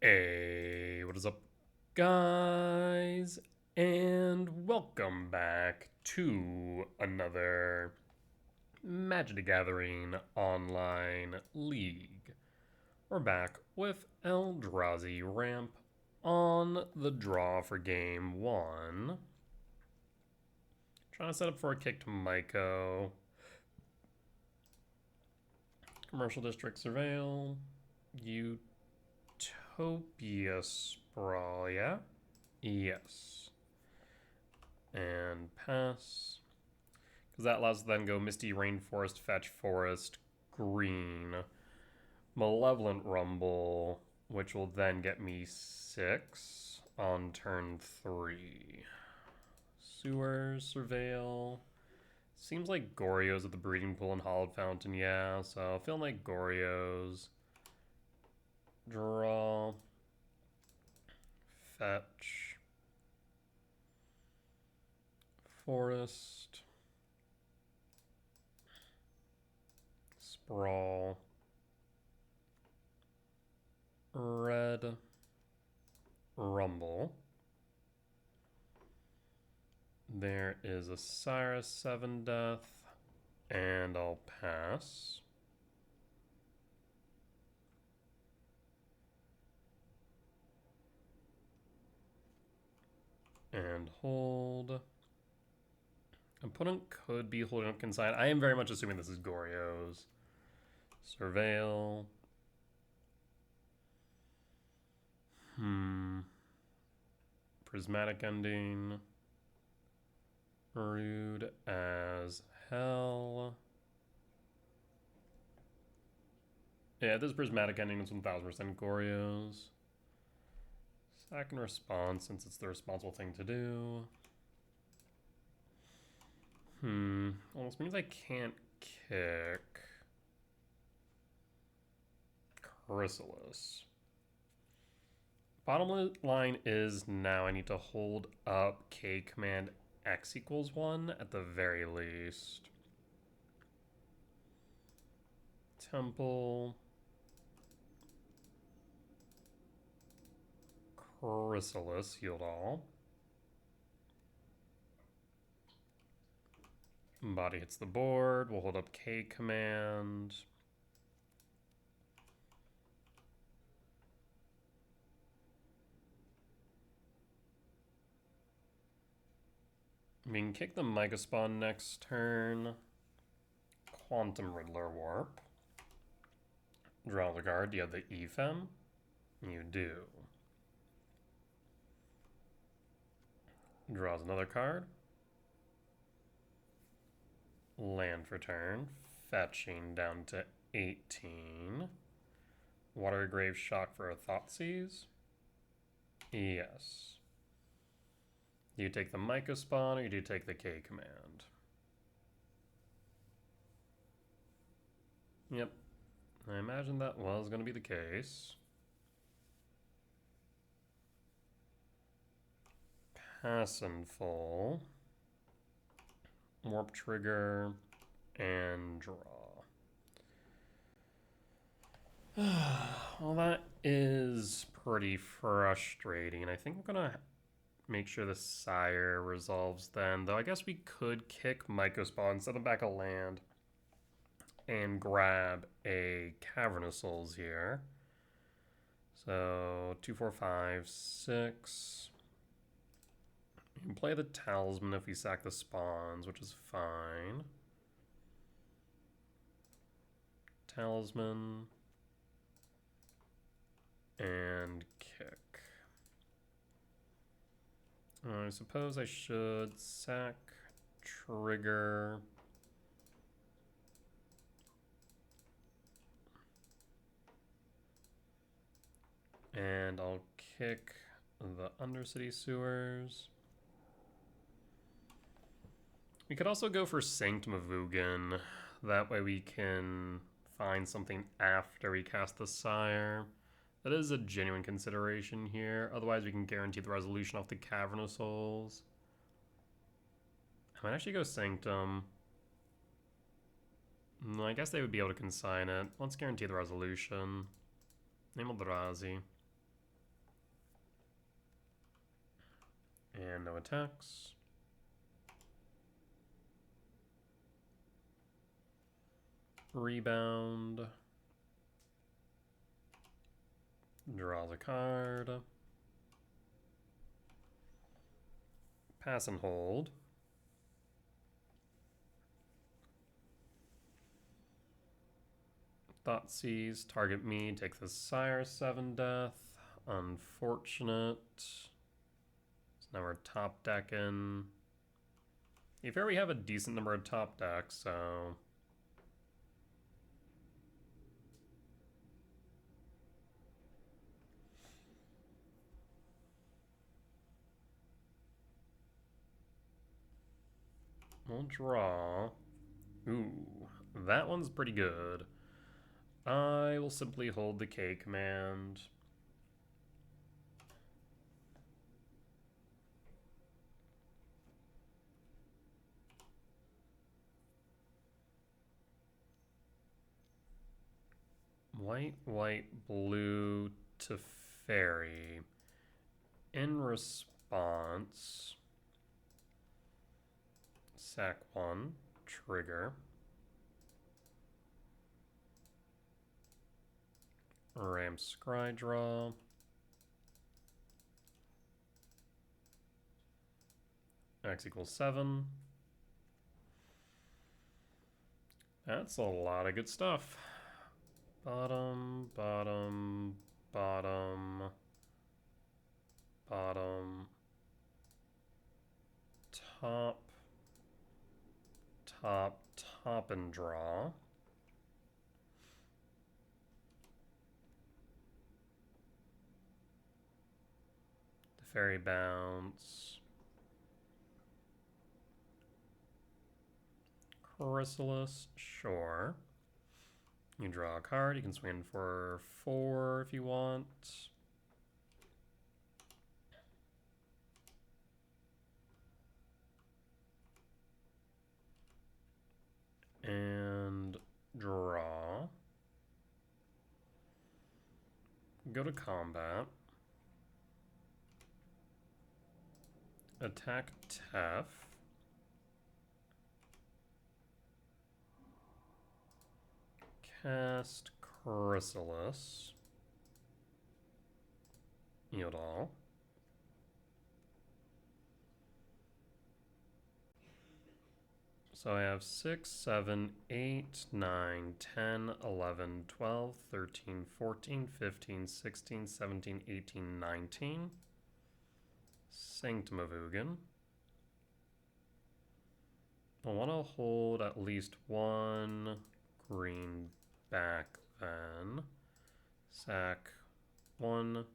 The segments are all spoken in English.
Hey, what is up, guys? And welcome back to another Magic the Gathering online league. We're back with Eldrazi Ramp on the draw for game one. Trying to set up for a kick to Myco. Commercial District Surveil. Utopia Sprawl, yeah? Yes. And pass. Because that allows us to then go Misty Rainforest, Fetch Forest, Green, Malevolent Rumble, which will then get me 6 on turn 3. Sewers, Surveil. Seems like Goryo's at the Breeding Pool and Hollowed Fountain, yeah, so feeling like Goryo's. Draw. Fetch. Forest. Sprawl. Red. Rumble. There is a Cyrus 7 Death. And I'll pass. And hold. Opponent could be holding up Consign. I am very much assuming this is Goryo's. Surveil. Prismatic Ending. Rude as hell. Yeah, this Prismatic Ending is 1000% Goryo's. Second response, since it's the responsible thing to do. Almost means I can't kick Chrysalis. Bottom line is now I need to hold up K command X equals 1 at the very least. Temple. Chrysalis, healed all. Body hits the board. We'll hold up K command. We can kick the Mega Spawn next turn. Quantum Riddler Warp. Draw the card. Do you have the Ephem? You do. Draws another card. Land for turn. Fetching down to 18. Watery Grave Shock for a Thoughtseize? Yes. Do you take the Myco Spawn or do you take the K command? Yep. I imagine that was going to be the case. Pass and full. Warp trigger. And draw. Well, that is pretty frustrating. I think I'm going to make sure the Sire resolves then. Though I guess we could kick Myco Spawn, set them back a land, and grab a Cavernous Souls here. So 2, 4, 5, 6. We can play the Talisman if we sack the spawns, which is fine. Talisman. And kick. I suppose I should sack, trigger. And I'll kick the Undercity Sewers. We could also go for Sanctum of Ugin. That way we can find something after we cast the Sire. That is a genuine consideration here. Otherwise, we can guarantee the resolution off the Cavernous Souls. I might actually go Sanctum. I guess they would be able to consign it. Let's guarantee the resolution. Name Eldrazi. And no attacks. Rebound. Draws a card. Pass and hold. Thoughtseize, target me, take the Sire 7 death. Unfortunate. So now we're top decking. You fair, we have a decent number of top decks, so. We'll draw. Ooh, that one's pretty good. I will simply hold the K command. White, white, blue to fairy. In response, sack 1, trigger. Ram scry draw. X equals 7. That's a lot of good stuff. Bottom, bottom, bottom, bottom, top, top, top and draw. The fairy bounce. Chrysalis, sure. You draw a card, you can swing for 4 if you want. And draw. Go to combat. Attack Tef. Cast Chrysalis. Yield all. So I have 6, 7, 8, 9, 10, 11, 12, 13, 14, 15, 16, 17, 18, 19. Sanctum of Ugin. I want to hold at least one green back then. Sack 1,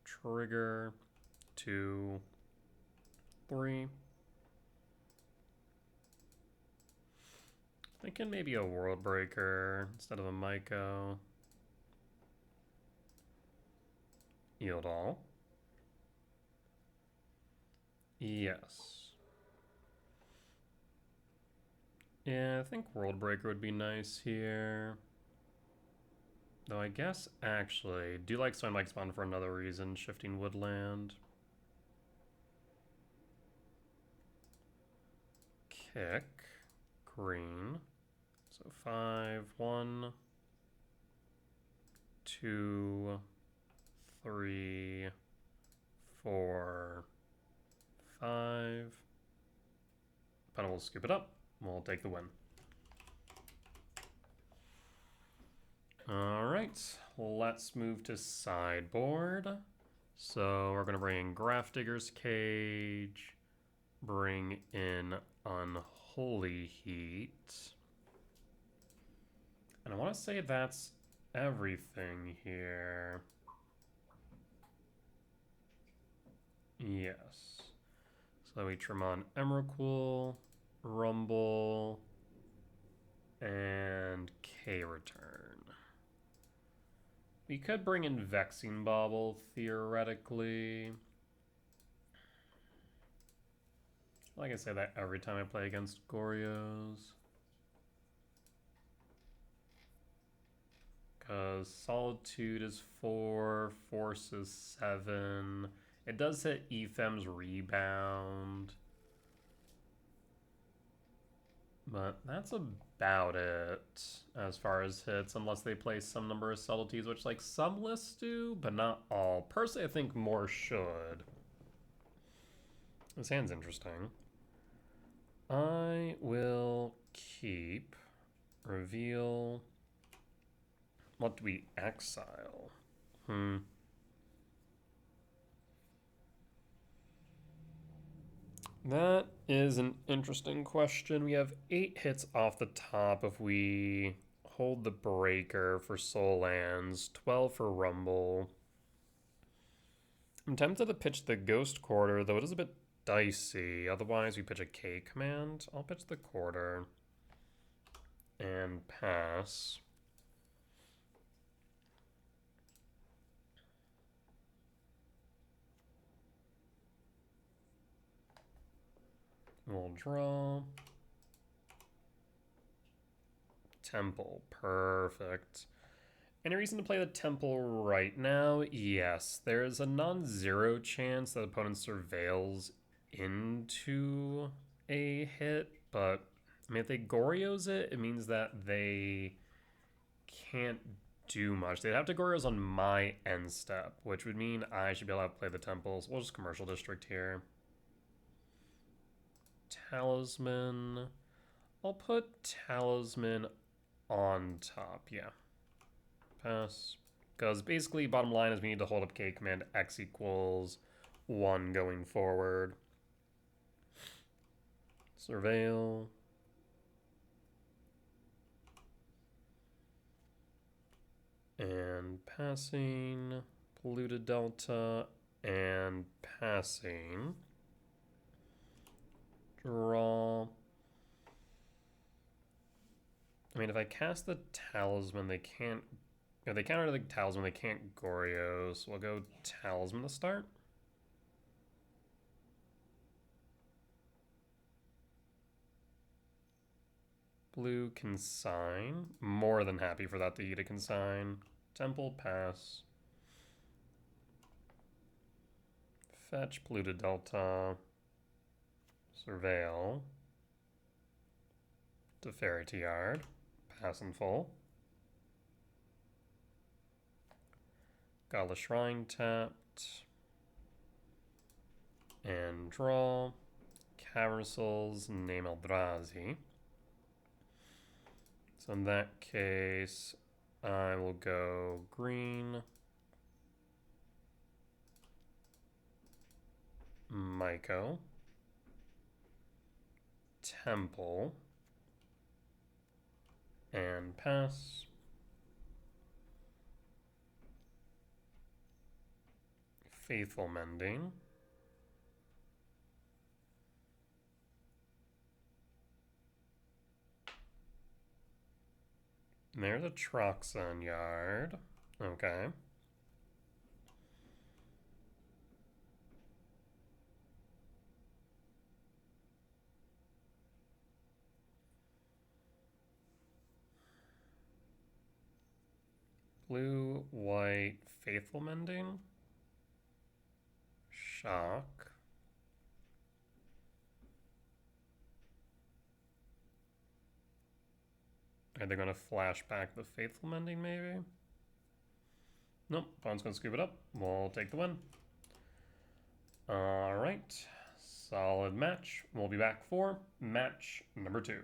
trigger 2, 3. Thinking maybe a World Breaker instead of a Myco. Yield all. Yes. Yeah, I think World Breaker would be nice here. Though I guess, actually, do like Swine Mike Spawn for another reason, Shifting Woodland. Kick. Green. So 5, 1, 2, 3, 4, 5. Opponent will scoop it up. We'll take the win. All right, let's move to sideboard. So we're going to bring in Grafdigger's Cage, bring in Unholy Heat. And I want to say that's everything here. Yes. So we trim on Emrakul, Rumble, and K-Return. We could bring in Vexing Bauble, theoretically. Like I say that every time I play against Goryos. Because Solitude is 4, Force is 7, It does hit Ephem's Rebound. But that's about it as far as hits, unless they play some number of subtleties, which like some lists do, but not all. Personally, I think more should. This hand's interesting. I will keep reveal. What do we exile? That is an interesting question. We have 8 hits off the top if we hold the breaker for soul lands, 12 for rumble. I'm tempted to pitch the ghost quarter, though it is a bit dicey. Otherwise, we pitch a K command. I'll pitch the quarter and pass. We'll draw. Temple, perfect. Any reason to play the temple right now? Yes, there's a non-zero chance that opponent surveils into a hit, but I mean, if they Goryos it, it means that they can't do much. They'd have to Goryos on my end step, which would mean I should be able to play the temples. We'll just commercial district here. Talisman. I'll put Talisman on top, yeah. Pass. Because basically, bottom line is we need to hold up K command X equals 1 going forward. Surveil. And passing. Polluted Delta. And passing. Draw. I mean, if I cast the Talisman, they can't... If they counter the Talisman, they can't Goryo, so we'll go Talisman to start. Blue Consign. More than happy for that to eat a Consign. Temple, pass. Fetch, Polluted Delta. Surveil. Teferity Yard. Pass in full. Gala Shrine tapped. And draw. Cavern Souls, name Eldrazi. So in that case, I will go green. Myco. Temple. And pass. Faithful Mending. And there's a Troxon Yard. Okay. Blue, white, Faithful Mending. Shock. Are they going to flash back the Faithful Mending, maybe? Nope, opponent's going to scoop it up. We'll take the win. All right, solid match. We'll be back for match number 2.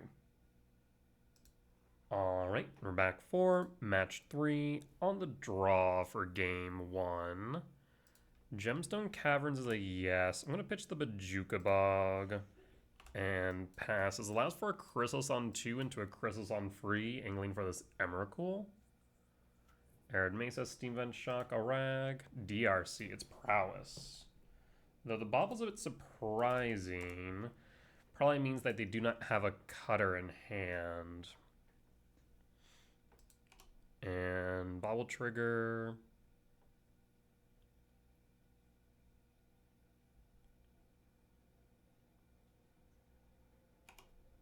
All right, we're back for match 3 on the draw for game 1. Gemstone Caverns is a yes. I'm going to pitch the Bajuka Bog and pass. This allows for a Chrysos on 2 into a Chrysos on free, angling for this Emrakul. Arid Mesa, Steam Vent Shock, Arag, DRC. It's Prowess. Though the bobble's a bit surprising, probably means that they do not have a cutter in hand. And bobble trigger.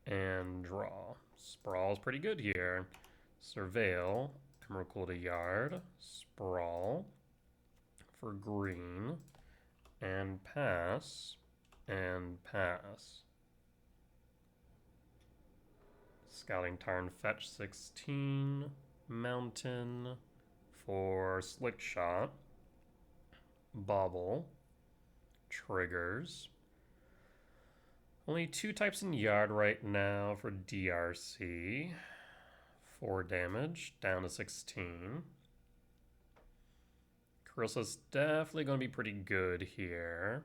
And draw. Sprawl's pretty good here. Surveil. Emrakul to Yard. Sprawl. For green. and pass, and pass. Scouting Tarn, fetch 16, Mountain for Slick Shot, Bobble, triggers. Only 2 types in Yard right now for DRC. 4 damage, down to 16. Chrysalis definitely going to be pretty good here.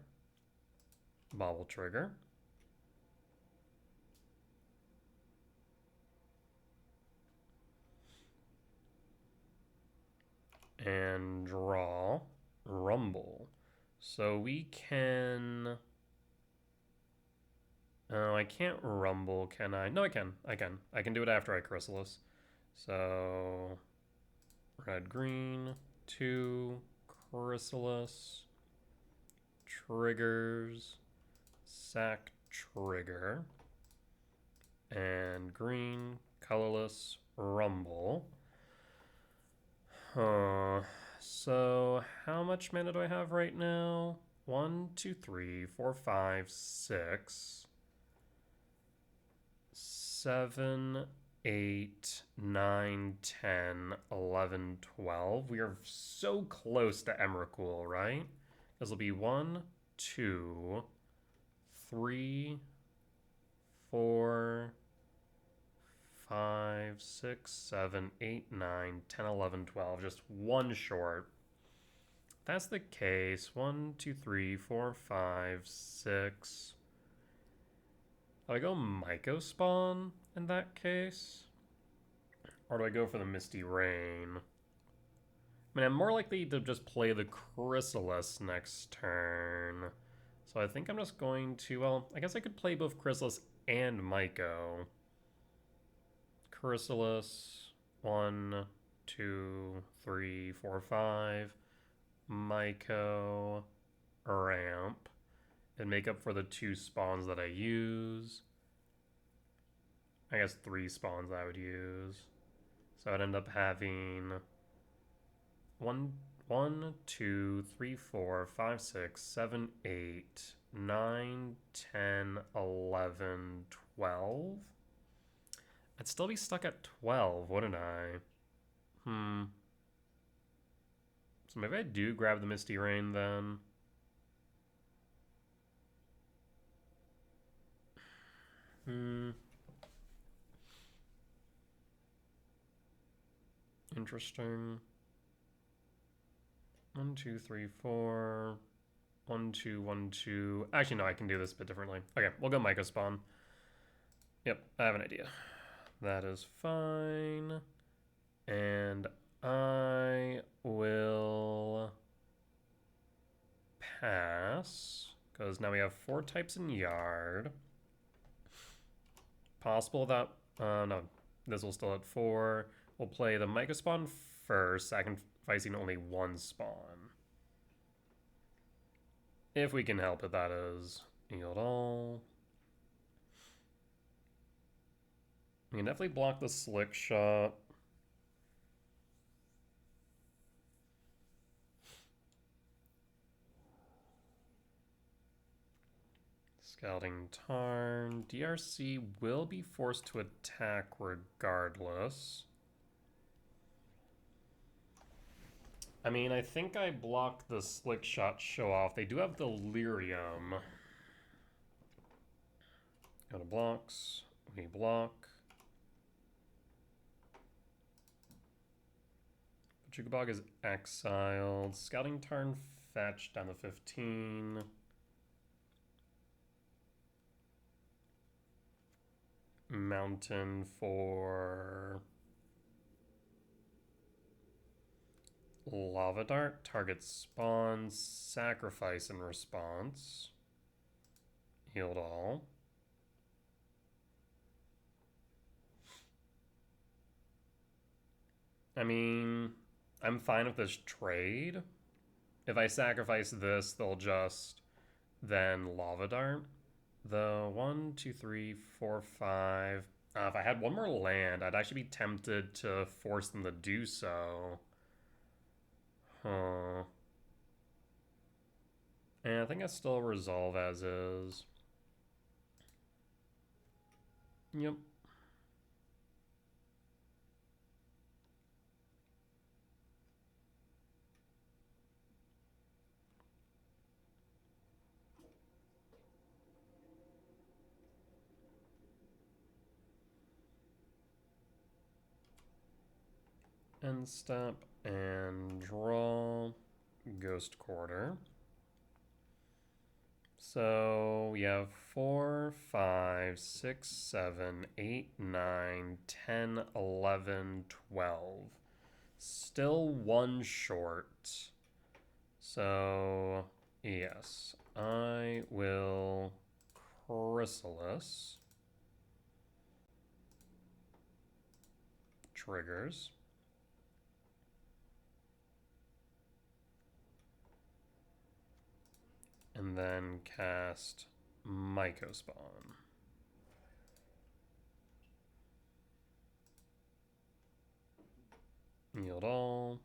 Bobble trigger. And draw Rumble. So we can... Oh, I can't Rumble, can I? No, I can. I can do it after I Chrysalis. So... Red, green, 2, Chrysalis, triggers, sack trigger, and green, colorless, Rumble. So how much mana do I have right now? 1, 2, 3, 4, 5, 6, 7, 8, 9, 10, 11, 12. We are so close to Emrakul, right? This will be 1, 2, 3, 4, 5, 6, 7, 8, 9, 10, 11, 12. Just one short. If that's the case, 1, 2, 3, 4, 5, 6. Do I go Myco Spawn in that case? Or do I go for the Misty Rain? I mean, I'm more likely to just play the Chrysalis next turn. So I think I'm just going to, well, I guess I could play both Chrysalis and Myco. Chrysalis, 1, 2, 3, 4, 5. Myco, ramp, and make up for the 2 spawns that I use. I guess 3 spawns I would use. So I'd end up having 1, 2, 3, 4, 5, 6, 7, 8, 9, 10, 11, 12. I'd still be stuck at 12, wouldn't I? So maybe I do grab the Misty Rain then. Interesting. 1, 2, 3, 4. 1, 2, 1, 2. Actually, no, I can do this a bit differently. Okay, we'll go Myco Spawn. Yep, I have an idea. That is fine. And I will pass, because now we have 4 types in Yard. Possible that, no, this will still at 4. We'll play the Myco Spawn first, sacrificing only 1 spawn. If we can help it, that is. Yield all. We can definitely block the Slick Shot. Scouting Tarn. DRC will be forced to attack regardless. I mean, I think I block the Slick Shot show off. They do have the Lyrium. Go to blocks. We block. Jukabog is exiled. Scouting Tarn fetch down to 15. Mountain for Lava Dart. Target spawns. Sacrifice in response. Healed all. I mean, I'm fine with this trade. If I sacrifice this, they'll just then Lava Dart. The 1, 2, 3, 4, 5. If I had one more land, I'd actually be tempted to force them to do so. Huh. And I think I still resolve as is. Yep. End step and draw Ghost Quarter. So we have 4, 5, 6, 7, 8, 9, 10, 11, 12. Still one short. So, yes, I will Chrysalis. Triggers. And then cast Mycospawn. Yield all.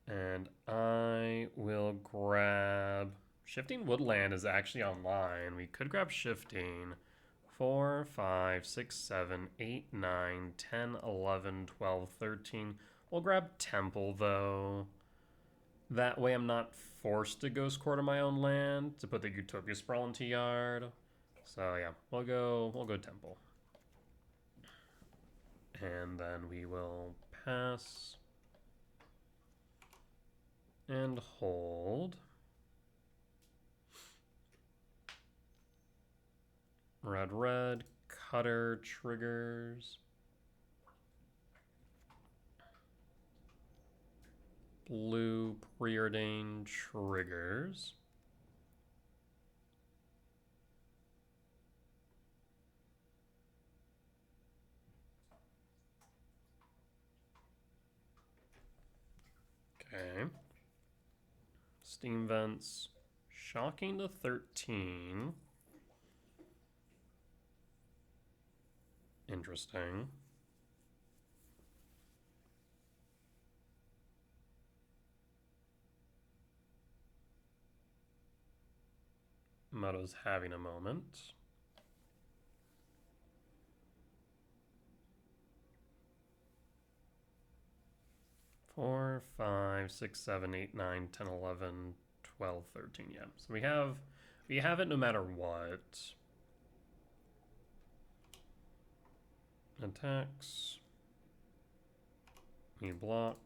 And I will grab... Shifting Woodland is actually online. We could grab Shifting. 4, 5, 6, 7, 8, 9, 10, 11, 12, 13. We'll grab Temple, though. That way I'm not forced to Ghost Quarter my own land to put the Utopia Sprawl into yard. So yeah, we'll go Temple. And then we will pass and hold. Red, Cutter triggers. Blue, Preordain triggers. Okay. Steam Vents. Shocking to 13. Interesting. Moto's having a moment. Four, 5, 6, 7, 8, 9, 10, 11, 12, 13. Yeah. So we have it no matter what. Attacks. We block.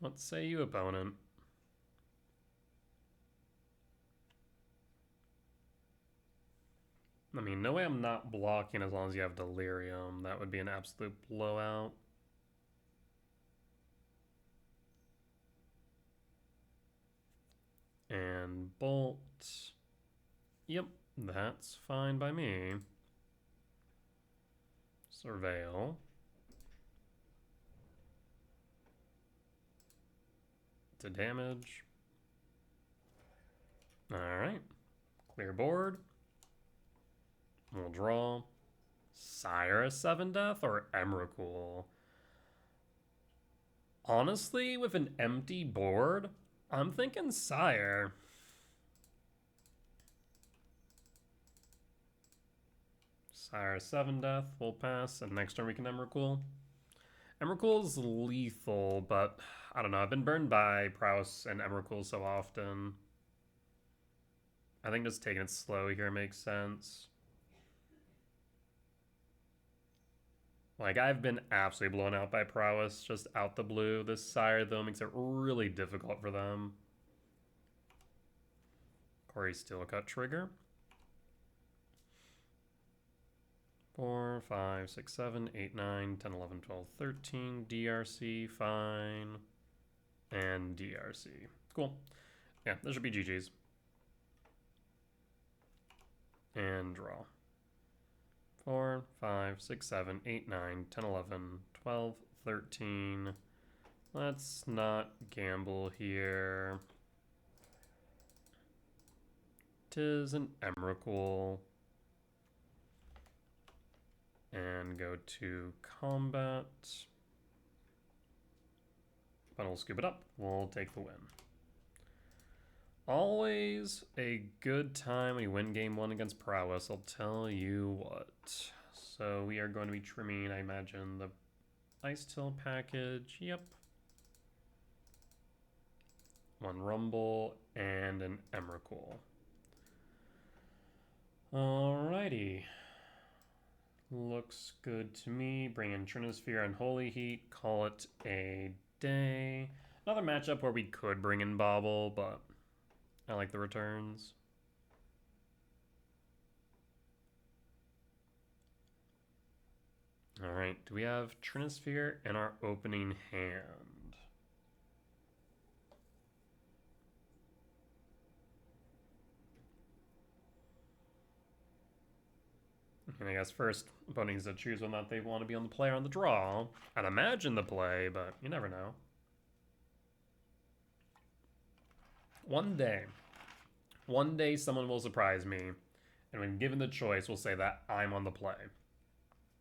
Let's say you opponent. I mean, no way I'm not blocking as long as you have Delirium. That would be an absolute blowout. And Bolt. Yep, that's fine by me. Surveil. To damage. Alright. Clear board. We'll draw. Sire 7 Death or Emrakul? Honestly, with an empty board, I'm thinking Sire. Sire 7 Death, we'll pass, and next turn we can Emrakul. Emrakul's lethal, but I don't know. I've been burned by Prowess and Emrakul so often. I think just taking it slow here makes sense. Like, I've been absolutely blown out by Prowess, just out the blue. This Sire, though, makes it really difficult for them. Corey Steel Cut trigger. 4, 5, 6, 7, 8, 9, 10, 11, 12, 13. DRC, fine. And DRC. Cool. Yeah, this should be GG's. And draw. 4, 5, 6, 7, 8, 9, 10, 11, 12, 13. Let's not gamble here. is an Emrakul. And go to combat. But we'll scoop it up. We'll take the win. Always a good time when you win game 1 against Prowess, I'll tell you what. So we are going to be trimming, I imagine, the Ice Till package. Yep. 1 Rumble and an Emrakul. Alrighty. Looks good to me. Bring in Trinosphere and Holy Heat. Call it a day. Another matchup where we could bring in Bobble, but I like the returns. Alright, do we have Trinosphere in our opening hand? And I guess first, opponent needs to choose whether or not they want to be on the play or on the draw. I'd imagine the play, but you never know. One day someone will surprise me, and when given the choice, will say that I'm on the play.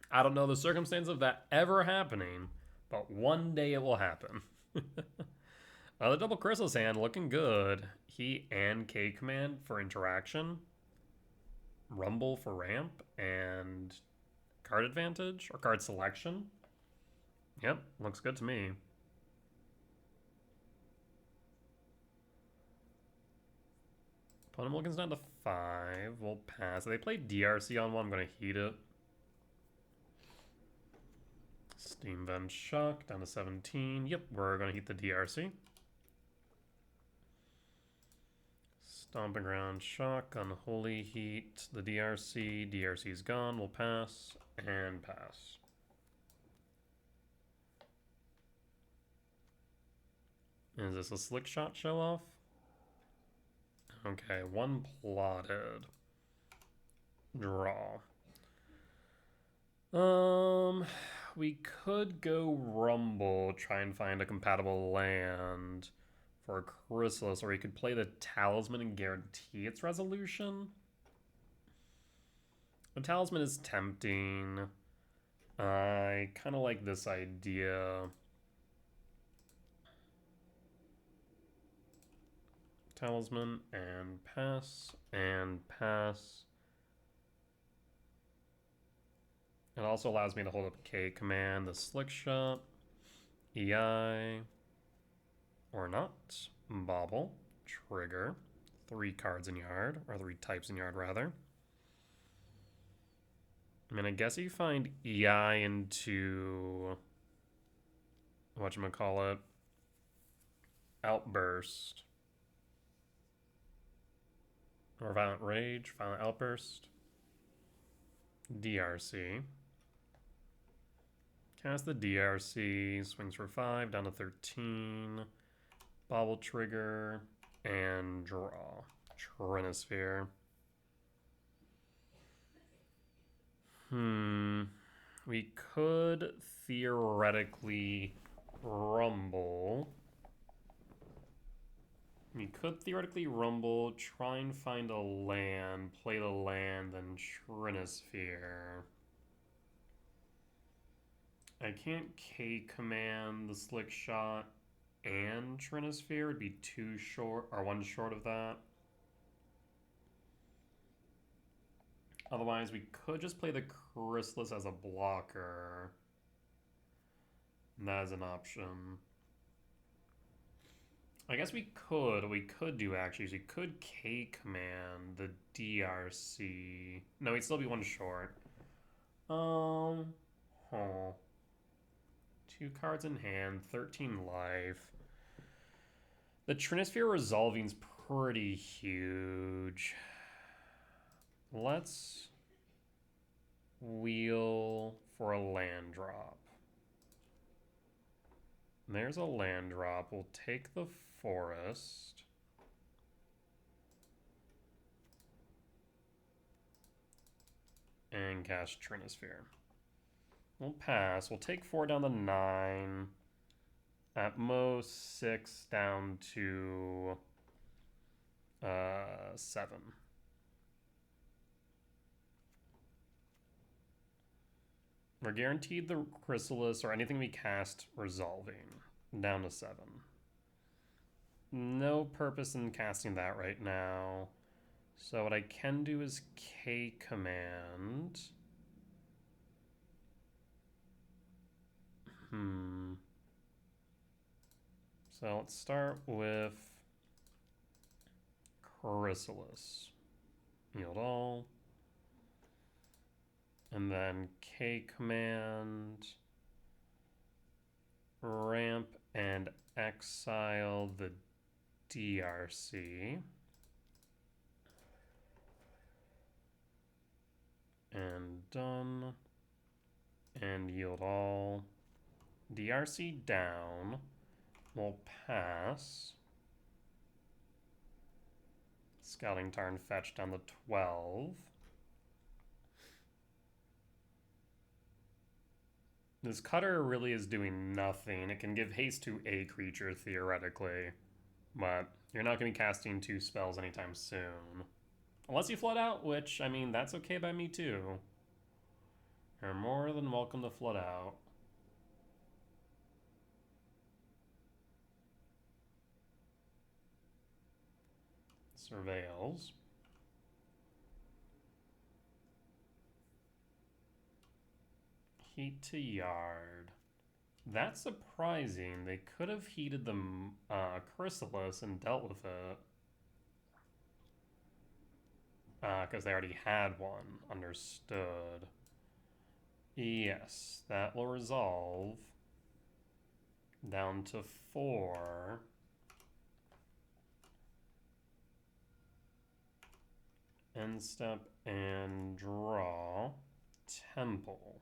I don't know the circumstance of that ever happening, but one day it will happen. The double Chrysalis hand looking good. Heat and K command for interaction. Rumble for ramp and card advantage or card selection. Yep, looks good to me. Opponent Wilkins down to 5. We'll pass. They play DRC on 1. I'm going to heat it. Steam Vent Shock down to 17. Yep, we're going to heat the DRC. Stomping Ground Shock, Unholy Heat, the DRC. DRC's gone. We'll pass and pass. Is this a Slick Shot show off? Okay, 1 plotted. Draw. We could go Rumble, try and find a compatible land for a Chrysalis, or we could play the Talisman and guarantee its resolution. The Talisman is tempting. I kind of like this idea. Talisman and pass and pass. It also allows me to hold up K command, the Slick Shot, EI, or not, Bobble, trigger, 3 cards in yard, or 3 types in yard rather. I mean, I guess you find EI into, whatchamacallit, Outburst. Or Violent Rage, Violent Outburst. DRC. Cast the DRC, swings for 5, down to 13. Bobble trigger, and draw. Trinosphere. We could theoretically Rumble. We could theoretically Rumble, try and find a land, play the land, then Trinosphere. I can't K command the Slick Shot and Trinosphere. It'd be 2 short, or 1 short of that. Otherwise, we could just play the Chrysalis as a blocker. And that is an option. I guess we could do actually, is we could K command the DRC. No, we'd still be 1 short. 2 cards in hand, 13 life. The Trinosphere resolving's pretty huge. Let's wheel for a land drop. There's a land drop. We'll take the forest. And cast Trinosphere. We'll pass. We'll take 4 down to 9. At most 6 down to 7. We're guaranteed the Chrysalis or anything we cast resolving. Down to 7. No purpose in casting that right now. So what I can do is K command. So let's start with Chrysalis. Yield all. And then K command. Ramp and exile the DRC. And done. And yield all. DRC down. We'll pass. Scouting Tarn fetch down to 12. This cutter really is doing nothing. It can give haste to a creature, theoretically. But you're not going to be casting 2 spells anytime soon. Unless you flood out, which, I mean, that's okay by me too. You're more than welcome to flood out. Surveils. Heat to yard. That's surprising. They could have heated the Chrysalis and dealt with it. Because they already had one. Understood. Yes, that will resolve. Down to 4. End step and draw. Temple.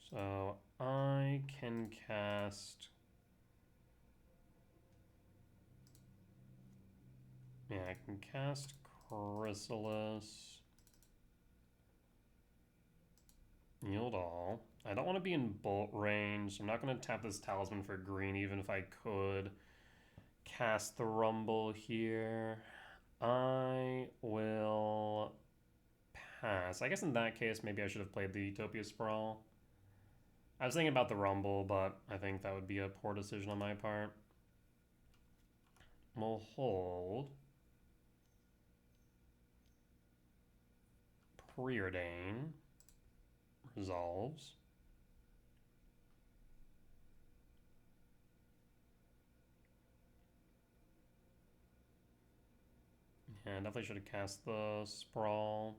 So I can cast... Yeah, I can cast Chrysalis. Yield all. I don't want to be in bolt range. I'm not going to tap this Talisman for green, even if I could cast the Rumble here. I will pass. I guess in that case, maybe I should have played the Utopia Sprawl. I was thinking about the Rumble, but I think that would be a poor decision on my part. We'll hold. Preordain. Resolves. Yeah, definitely should have cast the Sprawl.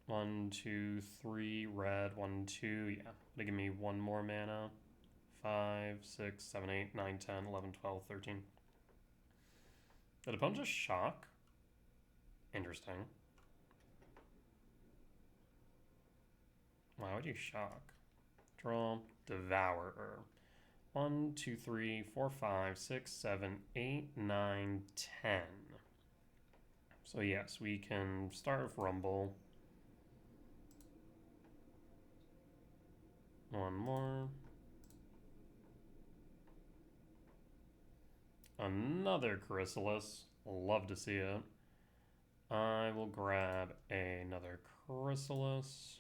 1, 2, 3, red, 1, 2. Yeah, would give me 1 more mana. 5, 6, 7, 8, 9, 10, 11, 12, 13. Did opponent just shock? Interesting. Why would you shock? Draw, Devourer. 1, 2, 3, 4, 5, 6, 7, 8, 9, 10. So yes, we can start with Rumble. 1 more. Another Chrysalis. Love to see it. I will grab another Chrysalis.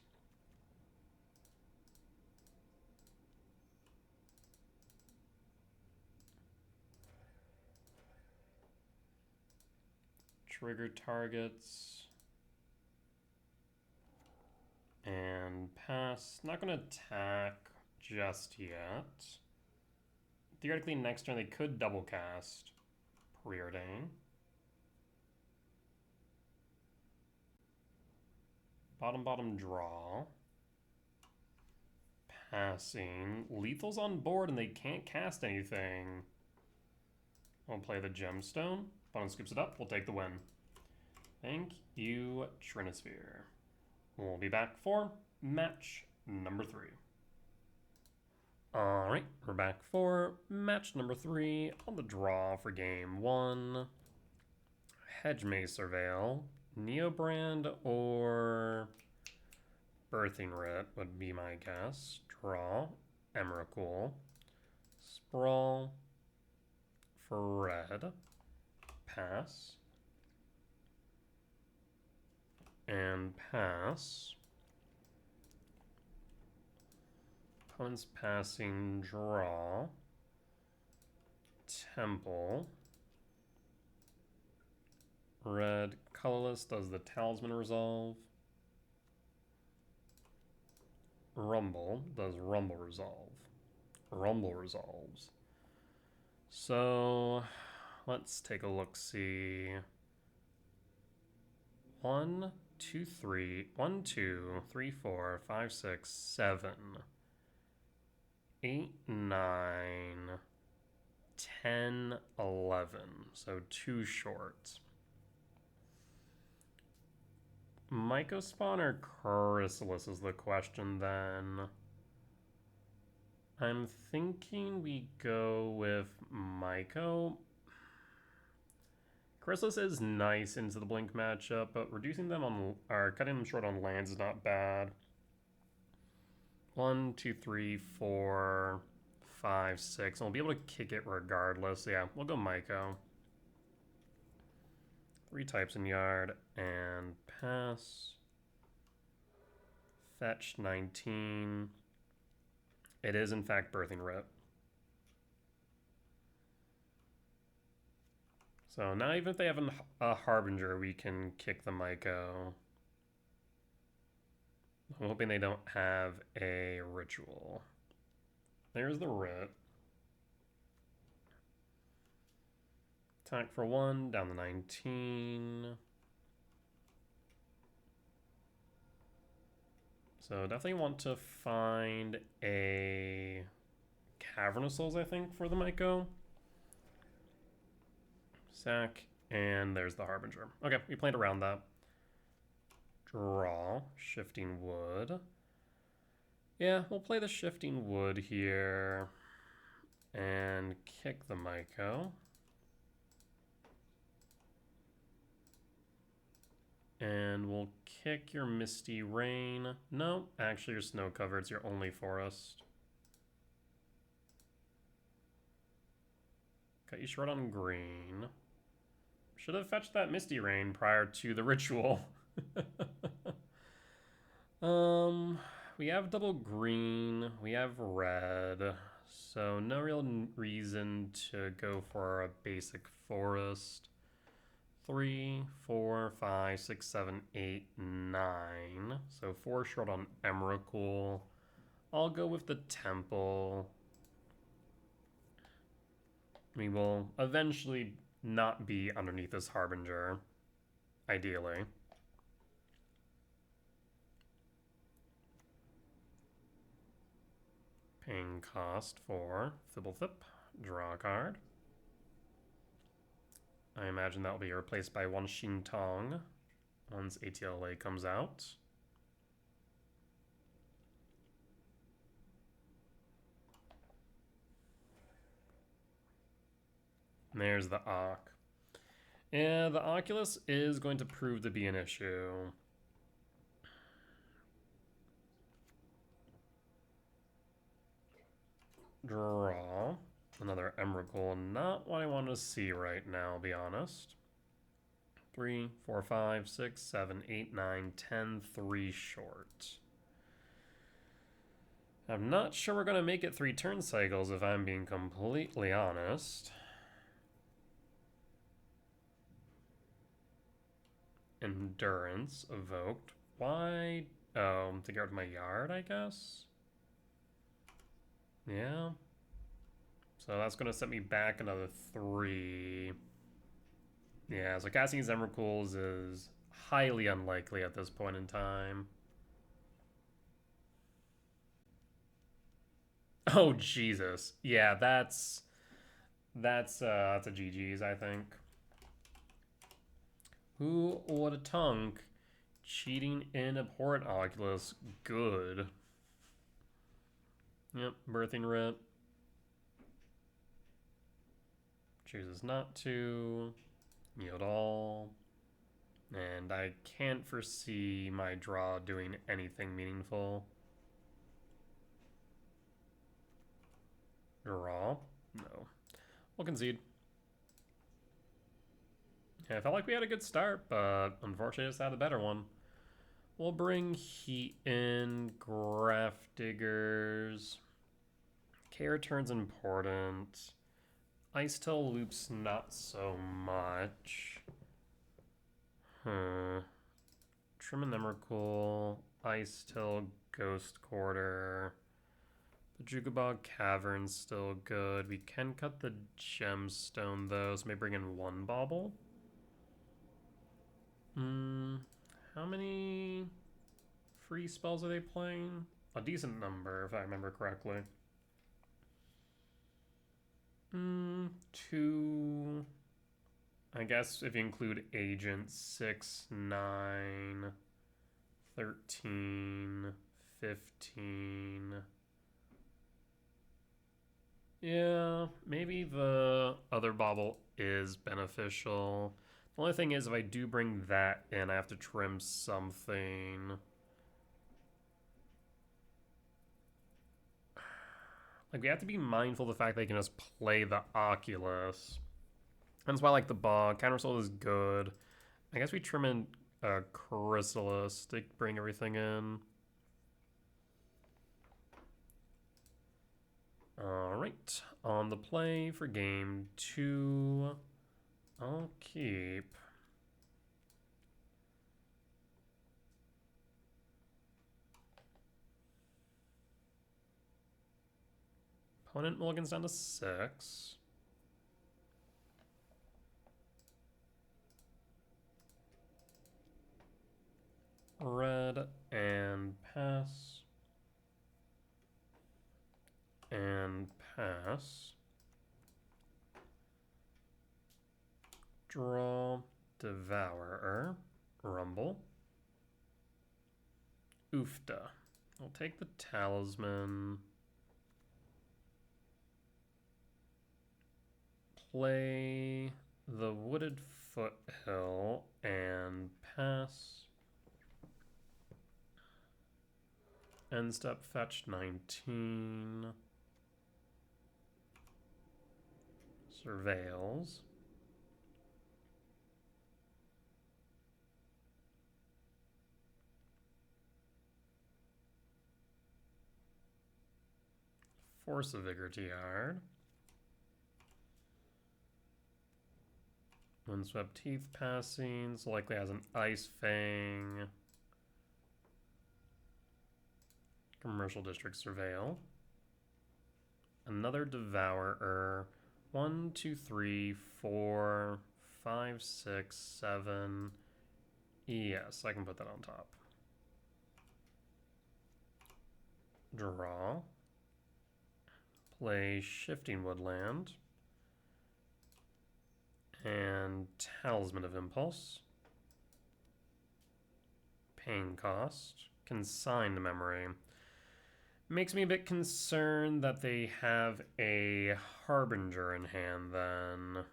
Trigger targets. And pass. Not going to attack just yet. Theoretically, next turn they could double cast Preordain. Bottom draw. Passing. Lethal's on board and they can't cast anything. We'll play the Gemstone. Opponent scoops it up. We'll take the win. Thank you, Trinisphere. We'll be back for match number 3. Alright, we're back for match number 3 on the draw for game 1. Hedge Maze Surveil, Neobrand, or Birthing Writ would be my guess. Draw, Emrakul, Sprawl for red, pass, and pass. Opponent's passing, draw. Temple. Red, colorless, does the Talisman resolve? Rumble, does Rumble resolve? Rumble resolves. So, let's take a look-see. 1, 2, 3, 1, 2, 3, 4, 5, 6, 7, 8, 9, 10, 11. So 2 short. Mycospawn or Chrysalis is the question then. I'm thinking we go with Myco. Chrysalis is nice into the Blink matchup, but reducing them on, or cutting them short on lands is not bad. 1, 2, 3, 4, 5, 6. And we'll be able to kick it regardless. Yeah, we'll go Myco. 3 types in yard and pass. Fetch 19. It is in fact Birthing Rip. So now even if they have a Harbinger, we can kick the Myco. I'm hoping they don't have a Ritual. There's the Rip. Attack for 1, down to 19. So definitely want to find a Cavern of Souls, I think, for the Myco. Sack, and there's the Harbinger. Okay, we played around that. Draw, Shifting Wood. Yeah, we'll play the Shifting Wood here and kick the Myco. And we'll kick your Misty Rain. No, actually your Snow Cover, it's your only forest. Cut you short on green. Should have fetched that Misty Rain prior to the Ritual. We have double green, we have red, so no real reason to go for a basic forest. 3, 4, 5, 6, 7, 8, 9. So 4 short on Emrakul. I'll go with the Temple. We will eventually not be underneath this Harbinger, ideally. Paying cost for Thibblethip. Draw a card. I imagine that will be replaced by one Shintong once ATLA comes out. And there's the Ock. Yeah, the Oculus is going to prove to be an issue. Draw. Another Emrakul. Not what I want to see right now, I'll be honest. 3, 4, 5, 6, 7, 8, 9, 10, 3 short. I'm not sure we're going to make it 3 turn cycles if I'm being completely honest. Endurance evoked. Why? Oh, to get rid of my yard, I guess? Yeah. So that's going to set me back another 3. Yeah, so casting these Emrakuls is highly unlikely at this point in time. Oh, Jesus. Yeah, that's a GG's, I think. Who would have tunk? Cheating in Abhorrent Oculus. Good. Yep, Birthing Rip. Chooses not to. Yield all. And I can't foresee my draw doing anything meaningful. Draw? No. We'll concede. Yeah, I felt like we had a good start, but unfortunately just had a better one. We'll bring Heat in, Grafdiggers. K-Return's important. Ice Tail Loop's not so much. Trim and Emrakul, Ice Tail, Ghost Quarter. The Jugabog Cavern's still good. We can cut the Gemstone though, so maybe bring in one Bauble. How many free spells are they playing? A decent number, if I remember correctly. 2. I guess if you include Agent, 6, 9, 13, 15. Yeah, maybe the other Bauble is beneficial. The only thing is, if I do bring that in, I have to trim something. Like, we have to be mindful of the fact they can just play the Oculus. That's why I like the Bog. Countersoul is good. I guess we trim in Chrysalis to bring everything in. Alright, on the play for game 2, I'll keep opponent mulligans down to 6. Red and pass. And pass. Draw, Devourer, Rumble. Oofda. I'll take the Talisman. Play the Wooded Foothill and pass. End step, fetch 19. Surveils. Force of Vigor Yard. Windswept Teeth passing, so likely has an Ice Fang. Commercial District Surveil. Another Devourer. 1, 2, 3, 4, 5, 6, 7. Yes, I can put that on top. Draw. Play Shifting Woodland. And Talisman of Impulse. Pain Cost. Consigned Memory. Makes me a bit concerned that they have a Harbinger in hand then.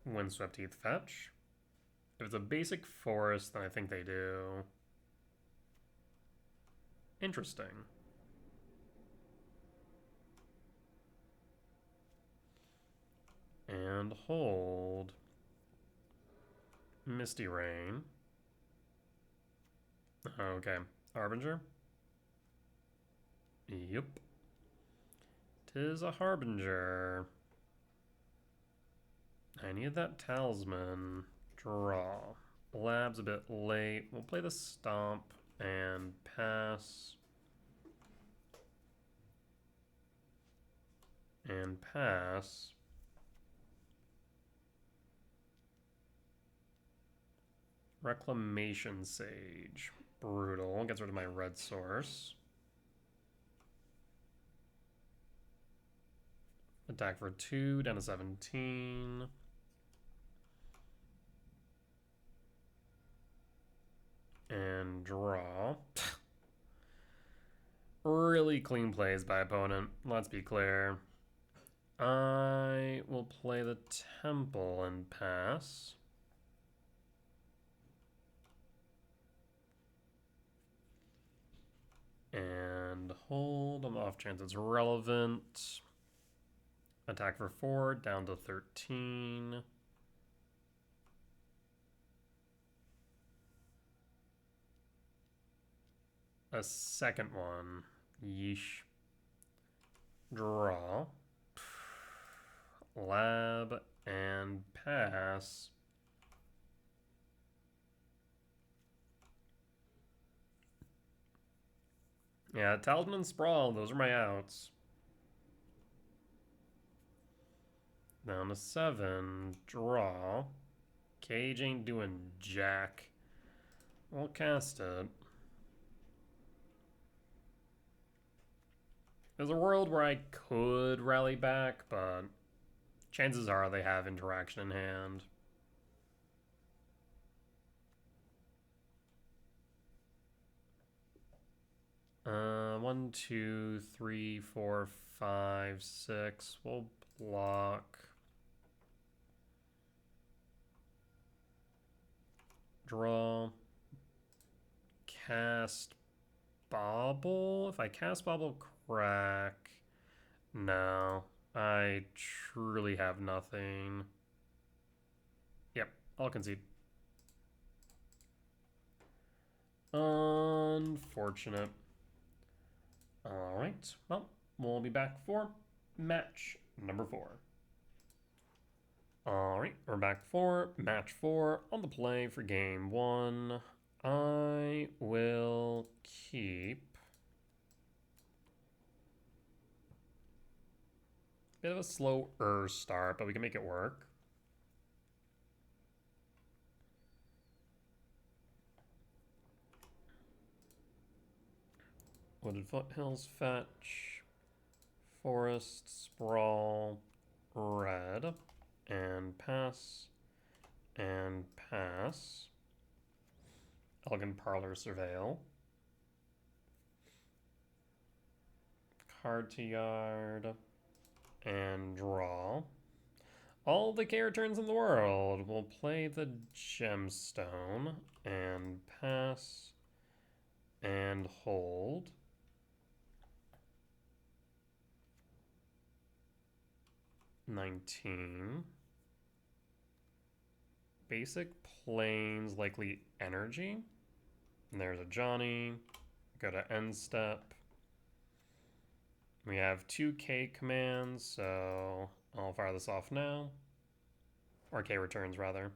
Windswept Teeth fetch. If it's a basic forest, then I think they do. Interesting. And hold. Misty Rain. Okay. Harbinger? Yep. 'Tis a Harbinger. I need that Talisman. Draw. Lab's a bit late. We'll play the Stomp and pass. And pass. Reclamation Sage. Brutal. Gets rid of my red source. Attack for 2, down to 17. And draw. Really clean plays by opponent, let's be clear. I will play the Temple and pass. And hold on the off chance it's relevant. Attack for 4, down to 13. a second one. Yeesh. Draw. Lab and pass. Yeah, Talisman Sprawl, those are my outs. Down to 7. Draw. Cage ain't doing jack. We'll cast it. There's a world where I could rally back, but chances are they have interaction in hand. One, two, three, four, 5, 6. We'll block. Draw. Cast Bobble. If I cast Bobble, crack. No. I truly have nothing. Yep, I'll concede. Unfortunate. Alright, well, we'll be back for match number 4. Alright, we're back for match 4 on the play for game 1. I will keep... Bit of a slower start, but we can make it work. Wooded Foothills fetch, Forest Sprawl, red, and pass, Elegant Parlor Surveil, card to yard, and draw. All the K returns in the world. We'll play the Gemstone, and pass, and hold. $19. Basic Plains, likely Energy. And there's a Johnny. Go to end step. We have 2 K commands, so I'll fire this off now. Or K returns, rather.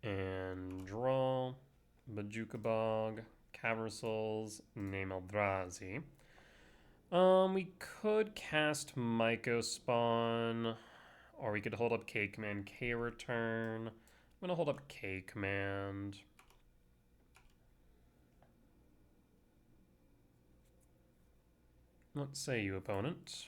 And draw. Bajuka Bog. Cavern Souls, name Eldrazi. We could cast Myco Spawn, or we could hold up K command, K return. I'm gonna hold up K command. What say you, opponent?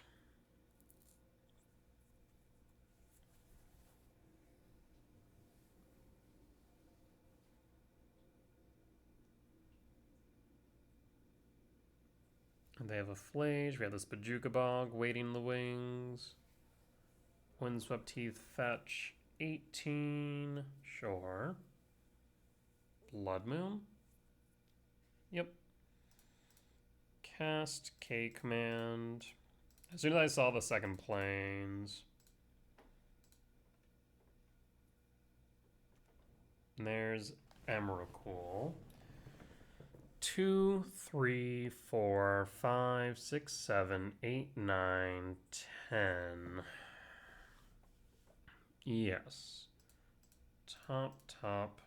They have a Flage, we have this Bajuka Bog waiting in the wings. Windswept Teeth fetch 18, sure. Blood Moon? Yep. Cast K command. As soon as I saw the second plains. And there's Emrakul. 2, 3, 4, 5, 6, 7, 8, 9, 10. Yes. Top.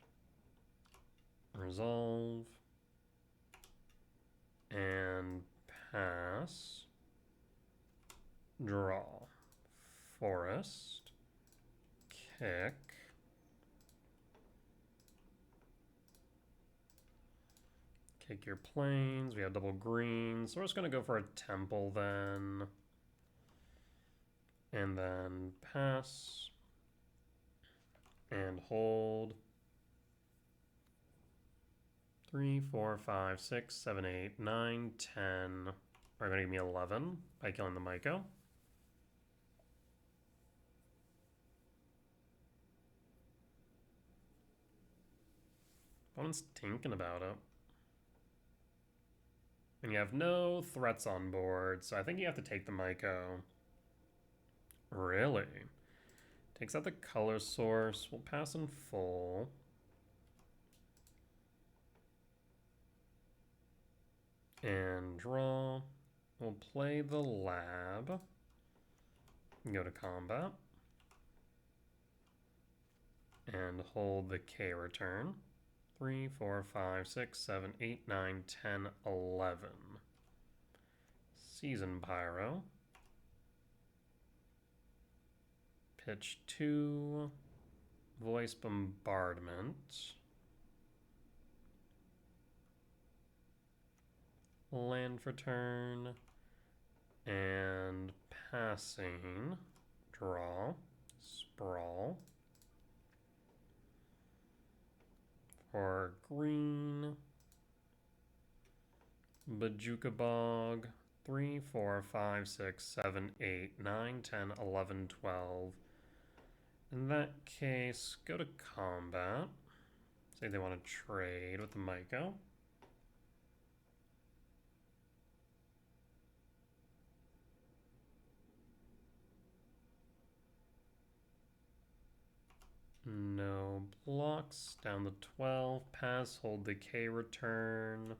Resolve. And pass. Draw. Forest. Kick. Kick your plains. We have double greens. So we're just going to go for a temple then. And then pass. And hold. 3, 4, 5, 6, 7, 8, 9, 10. Are going to give me 11 by killing the Myco. Opponent's thinking about it. And you have no threats on board, so I think you have to take the Myco. Really? Takes out the color source. We'll pass in full. And draw. We'll play the lab. Go to combat. And hold the K return. 3, 4, 5, 6, 7, 8, 9, 10, 11. Season Pyro. Pitch 2. Voice Bombardment. Land for turn. And passing. Draw. Sprawl. For green. Bajuka Bog. 3, 4, 5, 6, 7, 8, 9, 10, 11, 12. In that case, go to combat. Say they want to trade with the Maiko. No blocks. Down to 12. Pass. Hold the K return.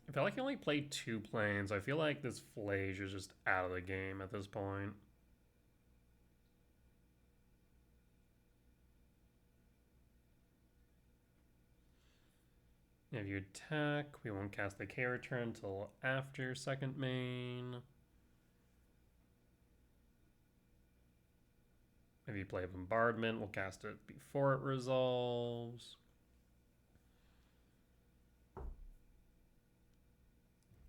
I feel like I only played 2 planes. I feel like this Flage is just out of the game at this point. If you attack, we won't cast the K return until after second main. If you play Bombardment, we'll cast it before it resolves.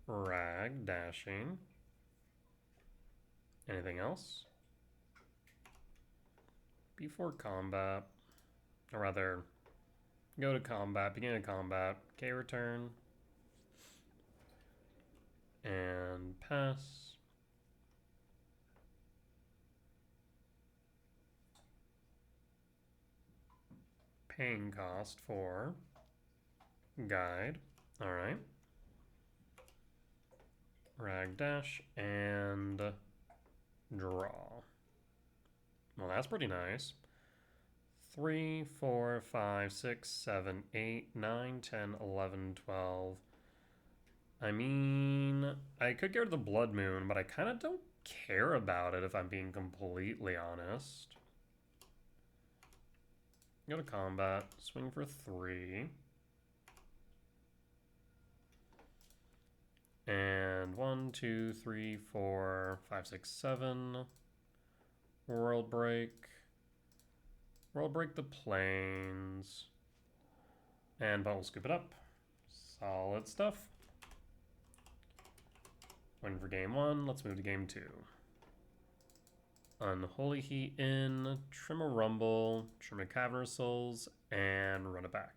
Rag, dashing. Anything else? Before combat, or rather, go to combat, begin of combat, K return, and pass. Paying cost for guide. All right. Rag dash and draw. Well, that's pretty nice. 3, 4, 5, 6, 7, 8, 9, 10, 11, 12. I mean, I could get rid of the Blood Moon, but I kind of don't care about it if I'm being completely honest. Go to combat, swing for 3. And 1, 2, 3, 4, 5, 6, 7. World Break. World Break the planes. And we'll scoop it up. Solid stuff. Waiting for game 1. Let's move to game 2. Unholy Heat in, trim a Rumble, trim a Cavernous Souls, and run it back.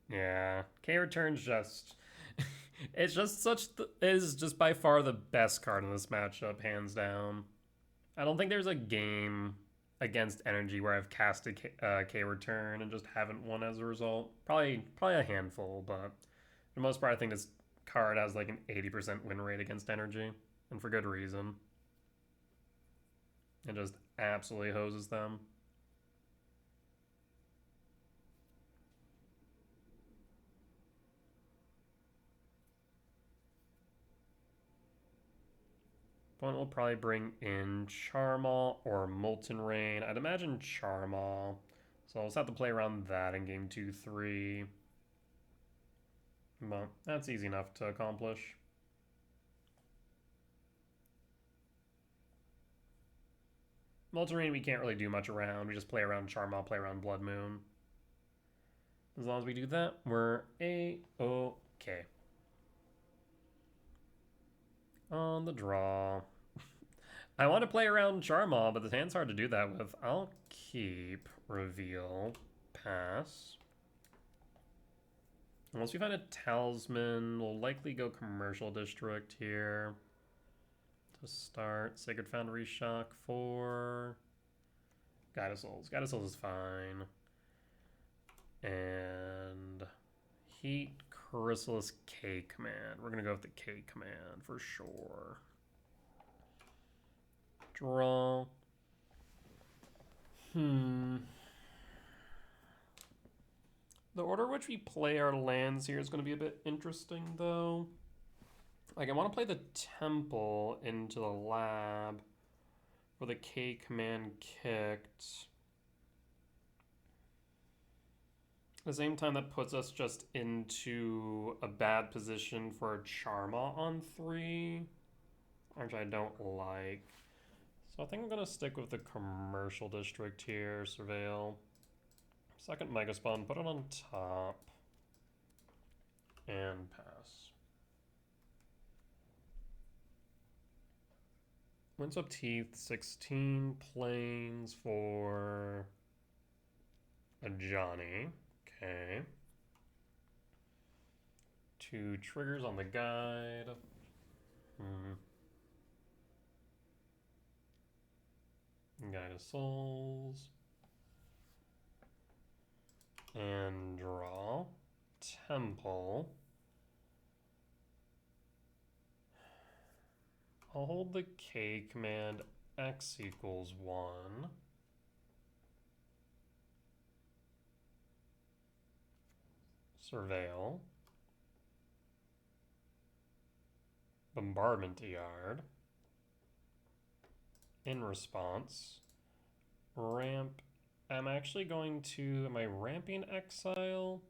Yeah, K return's just it's just is just by far the best card in this matchup, hands down. I don't think there's a game against Energy where I've casted K return and just haven't won as a result. Probably a handful, but for the most part, I think this card has like an 80% win rate against Energy, and for good reason. It just absolutely hoses them. Opponent will probably bring in Charmaw or Molten Rain. I'd imagine Charmaw. So I'll just have to play around that in game 2, 3. But that's easy enough to accomplish. Molten Rain we can't really do much around. We just play around Charmaw, play around Blood Moon. As long as we do that, we're A-okay. On the draw. I want to play around Charmaw, but the hand's hard to do that with. I'll keep, reveal, pass. Unless we find a talisman, we'll likely go commercial district here. to start. Sacred Foundry Shock for Guide of Souls. Guide of Souls is fine. And Heat Chrysalis K command. We're gonna go with the K command for sure. Draw. The order in which we play our lands here is going to be a bit interesting, though. Like, I want to play the Temple into the lab for the K command kicked. At the same time, that puts us just into a bad position for a Charma on 3, which I don't like. So I think I'm going to stick with the Commercial District here, Surveil. Second Mega Spawn, put it on top, and pass. Windswept Teeth, 16 planes for a Johnny. Okay. 2 triggers on the guide. Guide of Souls. And draw. Temple. I'll hold the K command, X equals 1. Surveil. Bombardment Yard. In response, ramp. I'm actually going to, am I ramping Exile?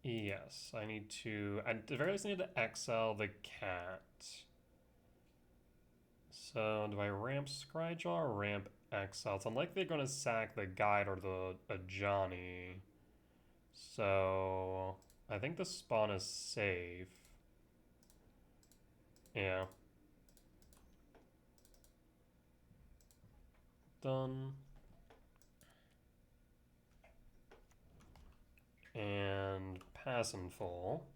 Yes, I need to, at the very least I need to exile the cat. So do I ramp Scryjaw or ramp Exile? It's unlikely they're going to sack the guide or a Johnny. So I think the spawn is safe. Yeah. Done. And pass in full.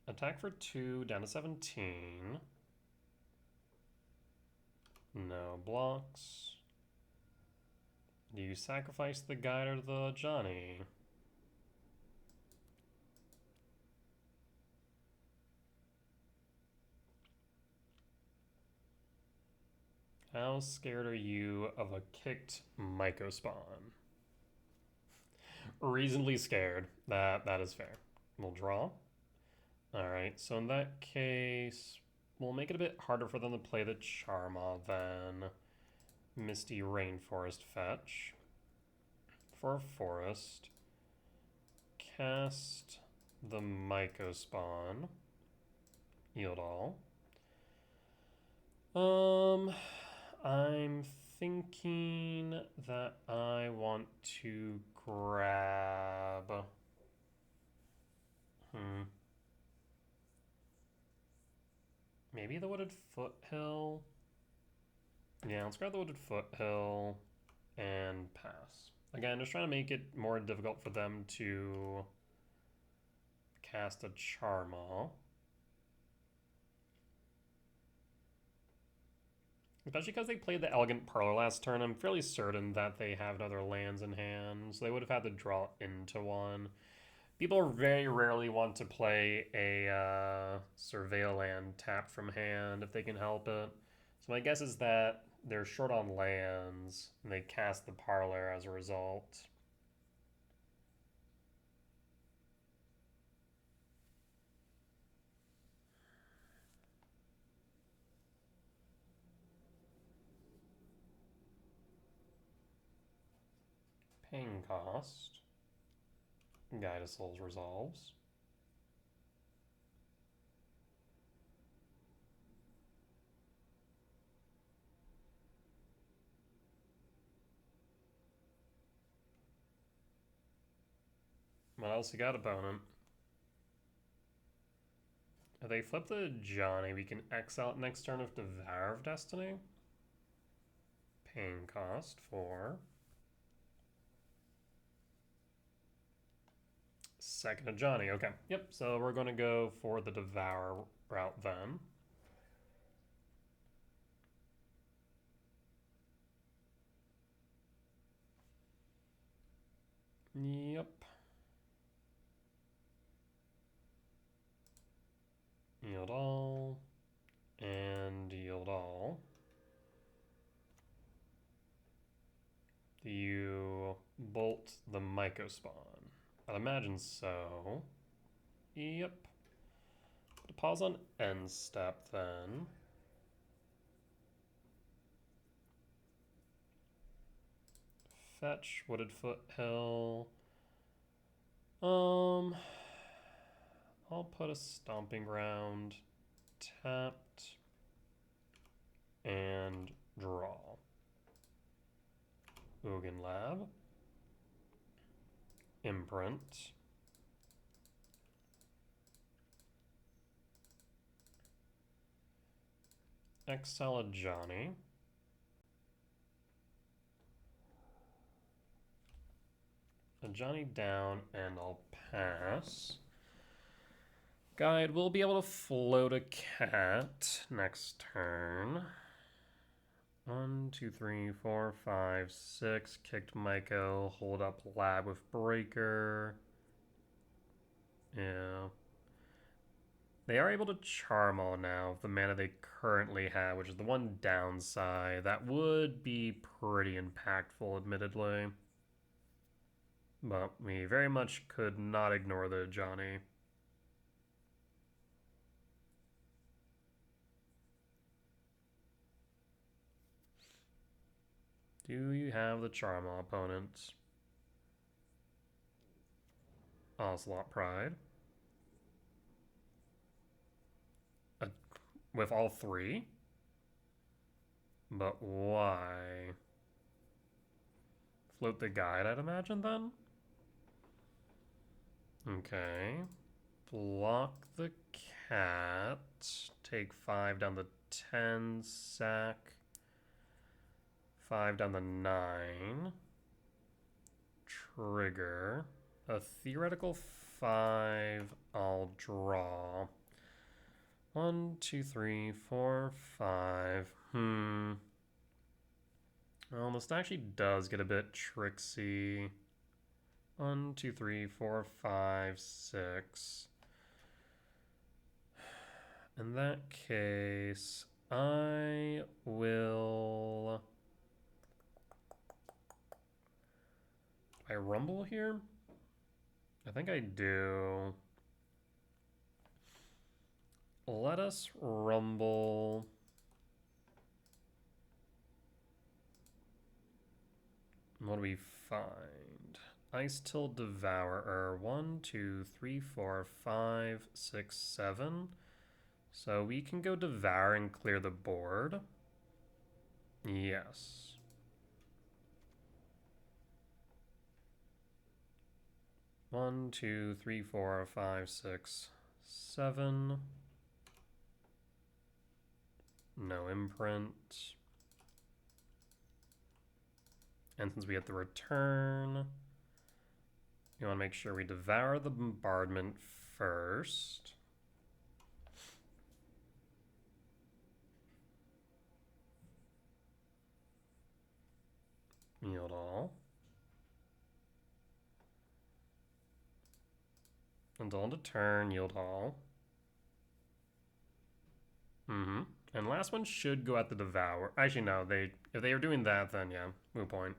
Attack for 2, down to 17. No blocks. Do you sacrifice the guide or the Johnny? How scared are you of a kicked Myco spawn? Reasonably scared. That is fair. We'll draw. Alright, so in that case, we'll make it a bit harder for them to play the Charma than Misty Rainforest fetch. For a forest, cast the Myco spawn. Yield all. I'm thinking that I want to grab... Maybe the Wooded Foothill? Yeah, let's grab the Wooded Foothill and pass. Again, just trying to make it more difficult for them to cast a Charma. Especially because they played the Elegant Parlor last turn, I'm fairly certain that they have other lands in hand, so they would have had to draw into one. People very rarely want to play a Surveil land tapped from hand if they can help it. So my guess is that they're short on lands, and they cast the Parlor as a result. Paying cost. Guide of Souls resolves. What else you got, opponent? If they flip the Johnny, we can exile it next turn of Devour of Destiny. Paying cost for Second Johnny. Okay. Yep. So we're going to go for the Devour route then. Yep. Yield all. And yield all. Do you bolt the Myco spawn? I'd imagine so. Yep. Put a pause on end step then. Fetch Wooded Foothill. I'll put a Stomping Ground, tapped, and draw. Ugin Lab. Imprint. Exile a Johnny. A Johnny down, and I'll pass. Guide, we'll be able to float a cat next turn. 1, 2, 3, 4, 5, 6. Kicked Myco. Hold up Lab with Breaker. Yeah. They are able to Charm all now with the mana they currently have, which is the one downside. That would be pretty impactful, admittedly. But we very much could not ignore the Johnny. Do you have the Charm opponent? Onslaught Pride. With all three? But why? Float the Guide, I'd imagine, then? Okay. Block the cat. Take 5 down the 10, sack. 5 down the 9. Trigger. A theoretical 5, I'll draw. 1, 2, 3, 4, 5. Well, this actually does get a bit tricksy. 1, 2, 3, 4, 5, 6. In that case, I will... I rumble here? I think I do. Let us rumble. What do we find? Ice Till Devourer. 1, 2, 3, 4, 5, 6, 7. So we can go Devour and clear the board. Yes. One, 2, 3, 4, 5, 6, 7. No imprint. And since we have the return, you want to make sure we devour the bombardment first. Yield all. Until end of turn, yield all. And last one should go at the Devour. Actually, no. If they are doing that, then yeah, moot point.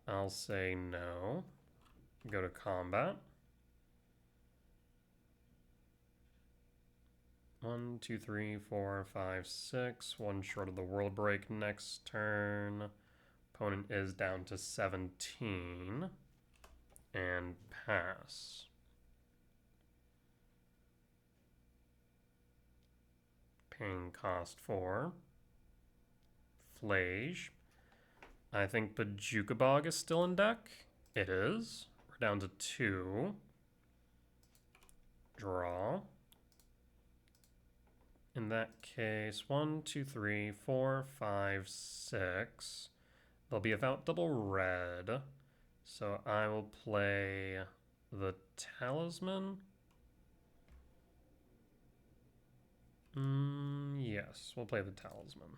I'll say no. Go to combat. 1, 2, 3, 4, 5, 6. One short of the World Break next turn. Opponent is down to 17. And pass. Paying cost 4. Flage. I think Bajukabog is still in deck. It is. We're down to 2. Draw. In that case, 1, 2, 3, 4, 5, 6. They'll be about double red. So I will play the Talisman. Yes, we'll play the Talisman.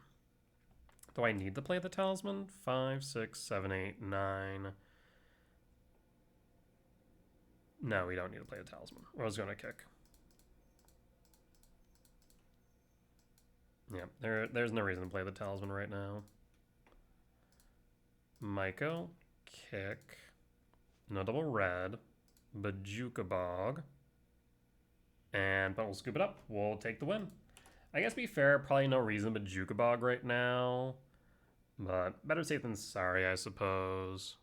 Do I need to play the Talisman? 5, 6, 7, 8, 9. No, we don't need to play the Talisman. We're just going to kick. Yeah, there's no reason to play the Talisman right now. Maiko, kick. No double red. Bajuka Bog. But we'll scoop it up. We'll take the win. I guess to be fair, probably no reason but Bajuka Bog right now. But better safe than sorry, I suppose.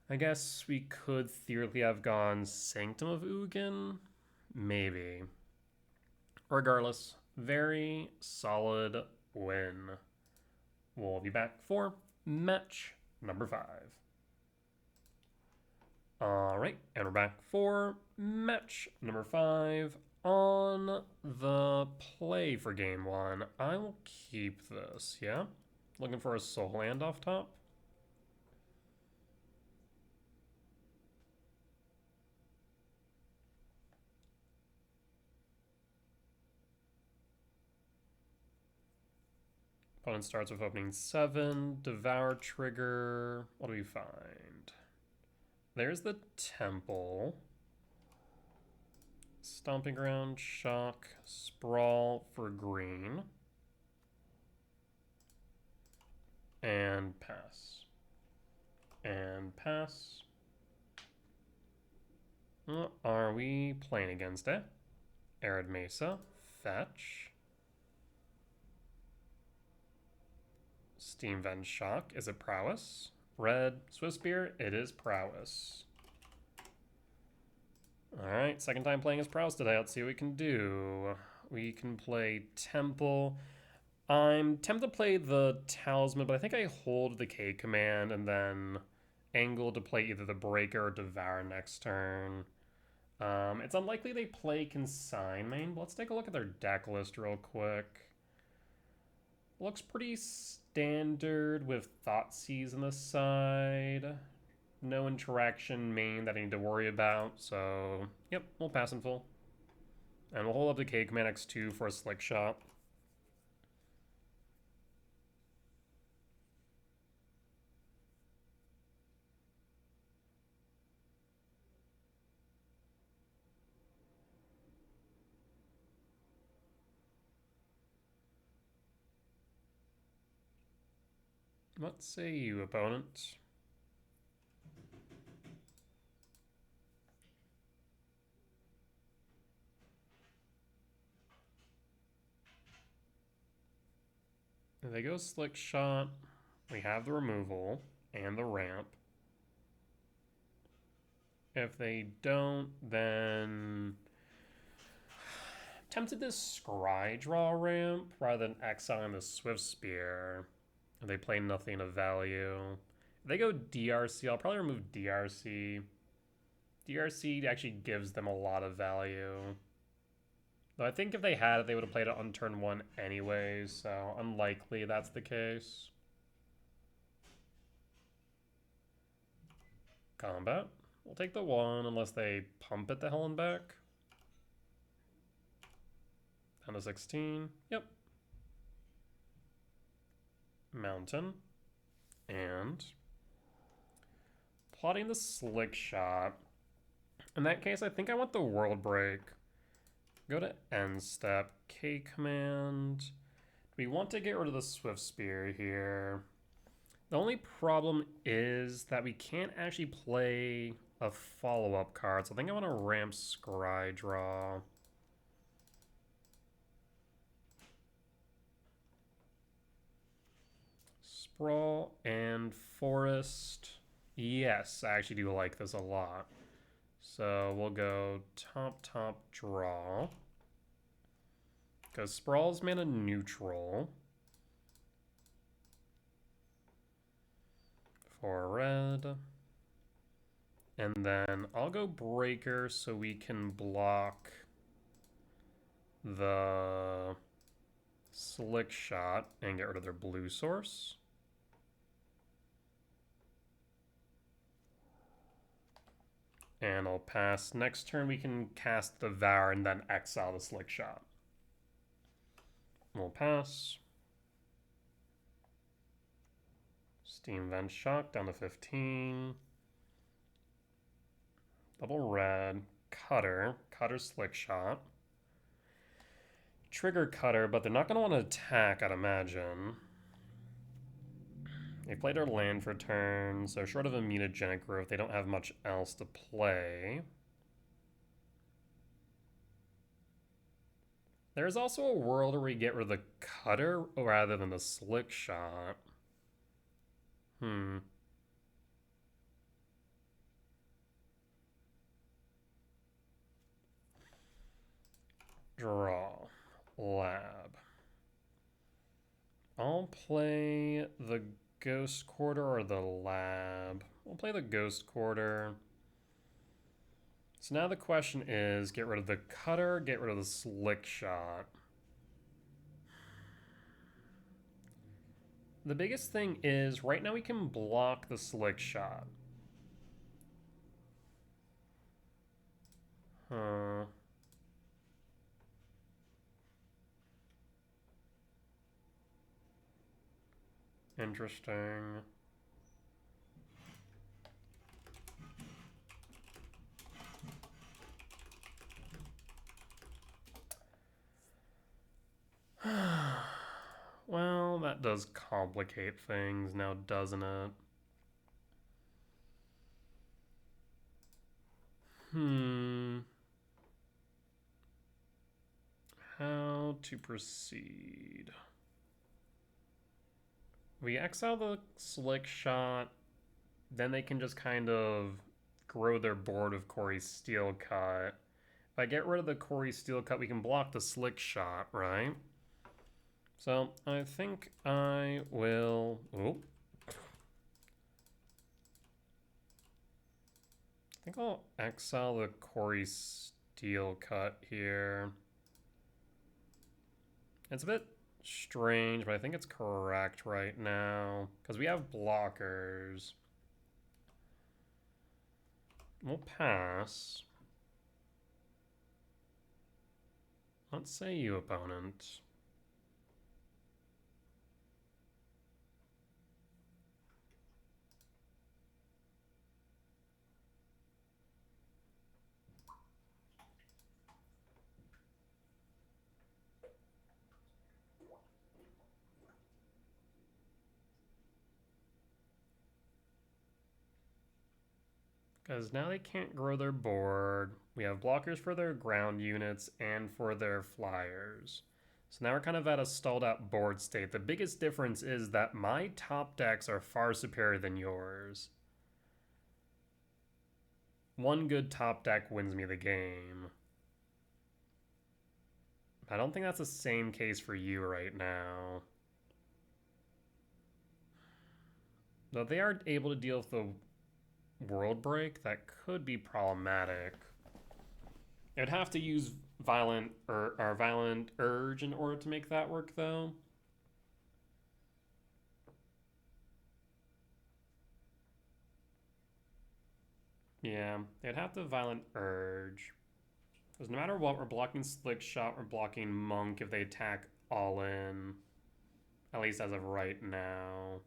I guess we could theoretically have gone Sanctum of Ugin. Maybe. Regardless, very solid win. We'll be back for match number 5. Alright, and we're back for match number 5 on the play for game 1. I will keep this, yeah? Looking for a soul land off top. Opponent starts with opening 7, Devour trigger. What do we find? There's the Temple. Stomping Ground, Shock, Sprawl for green. And pass. And pass. What are we playing against it? Arid Mesa, fetch. Steam Vent Shock, is it Prowess? Red, Swiftspear, it is Prowess. Alright, second time playing as Prowess today. Let's see what we can do. We can play Temple. I'm tempted to play the Talisman, but I think I hold the K command and then angle to play either the Breaker or Devour next turn. It's unlikely they play Consignment, but let's take a look at their deck list real quick. Looks pretty standard with Thoughtseize on the side. No interaction main that I need to worry about, so yep, we'll pass in full. And we'll hold up the K command X2 for a Slick Shot. What say you, opponent? If they go Slick Shot, we have the removal and the ramp. If they don't, then tempted to Scry draw ramp rather than exiling the Swiftspear. If they play nothing of value. If they go DRC, I'll probably remove DRC. DRC actually gives them a lot of value. Though I think if they had it, they would have played it on turn 1 anyways, so unlikely that's the case. Combat. We'll take the 1 unless they pump it the hell and back. Down to 16. Yep. Mountain. And plotting the Slick Shot. In that case, I think I want the World Break. Go to end step, K command. We want to get rid of the Swiftspear here. The only problem is that we can't actually play a follow-up card, so I think I want to ramp Scry draw. Sprawl and Forest. Yes, I actually do like this a lot. So we'll go top, draw. Because Sprawl's mana neutral. For red. And then I'll go Breaker so we can block the Slick Shot and get rid of their blue source. And I'll pass. Next turn we can cast the Devour and then exile the Slick Shot. We'll pass. Steam Vent Shock down to 15. Double red. Cutter. Cutter Slick Shot. Trigger Cutter, but they're not going to want to attack, I'd imagine. They played their land for turn, so short of a mutagenic growth, they don't have much else to play. There's also a world where we get rid of the Cutter rather than the Slick Shot. Draw. Lab. I'll play the Ghost Quarter or the Lab. We'll play the Ghost Quarter. So now the question is, get rid of the Cutter, get rid of the Slick Shot. The biggest thing is, right now we can block the Slick Shot. Interesting. Well, that does complicate things now, doesn't it? How to proceed? We exile the Slick Shot, then they can just kind of grow their board of Corey's Steel Cut. If I get rid of the Corey Steel Cut, we can block the Slick Shot, right? So I think I will... Oh. I think I'll exile the Corey Steel Cut here. It's a bit strange, but I think it's correct right now because we have blockers. We'll pass. What say you, opponent? Because now they can't grow their board. We have blockers for their ground units and for their flyers. So now we're kind of at a stalled out board state. The biggest difference is that my top decks are far superior than yours. One good top deck wins me the game. I don't think that's the same case for you right now. Though they are able to deal with the world break, that could be problematic. I'd have to use violent urge in order to make that work, though. Yeah, they'd have to violent urge. Because no matter what, we're blocking Slick Shot, we're blocking Monk if they attack all in. At least as of right now.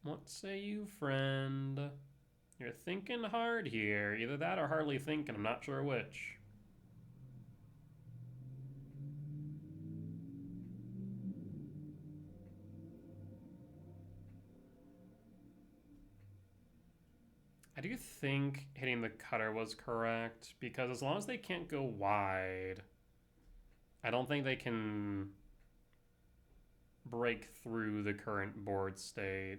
What say you, friend? You're thinking hard here. Either that or hardly thinking. I'm not sure which. I do think hitting the Cutter was correct, because as long as they can't go wide, I don't think they can break through the current board state.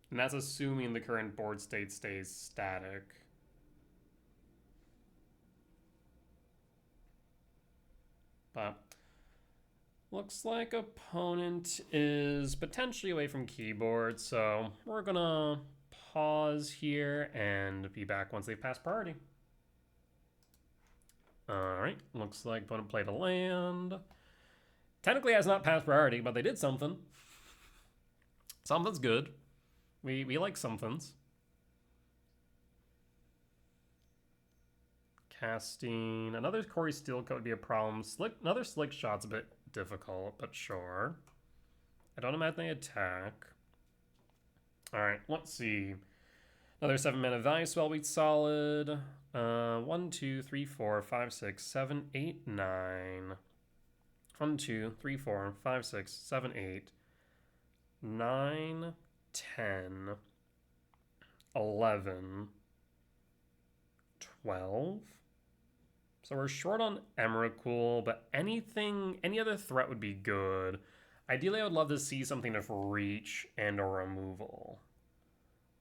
And that's assuming the current board state stays static. But looks like opponent is potentially away from keyboard, so we're gonna pause here and be back once they've passed priority. Alright, looks like opponent played a land. Technically has not passed priority, but they did something. Something's good. We like somethings. Casting another Corey Steelcoat would be a problem. Another Slick Shot's a bit difficult, but sure. I don't imagine they attack. Alright, let's see. Another 7 mana value spell beats solid. 1, 2, 3, 4, 5, 6, 7, 8, 9. 1, 2, 3, 4, 5, 6, 7, 8, 9, 10, 11, 12. So we're short on Emrakul, but any other threat would be good. Ideally, I would love to see something of reach and or removal.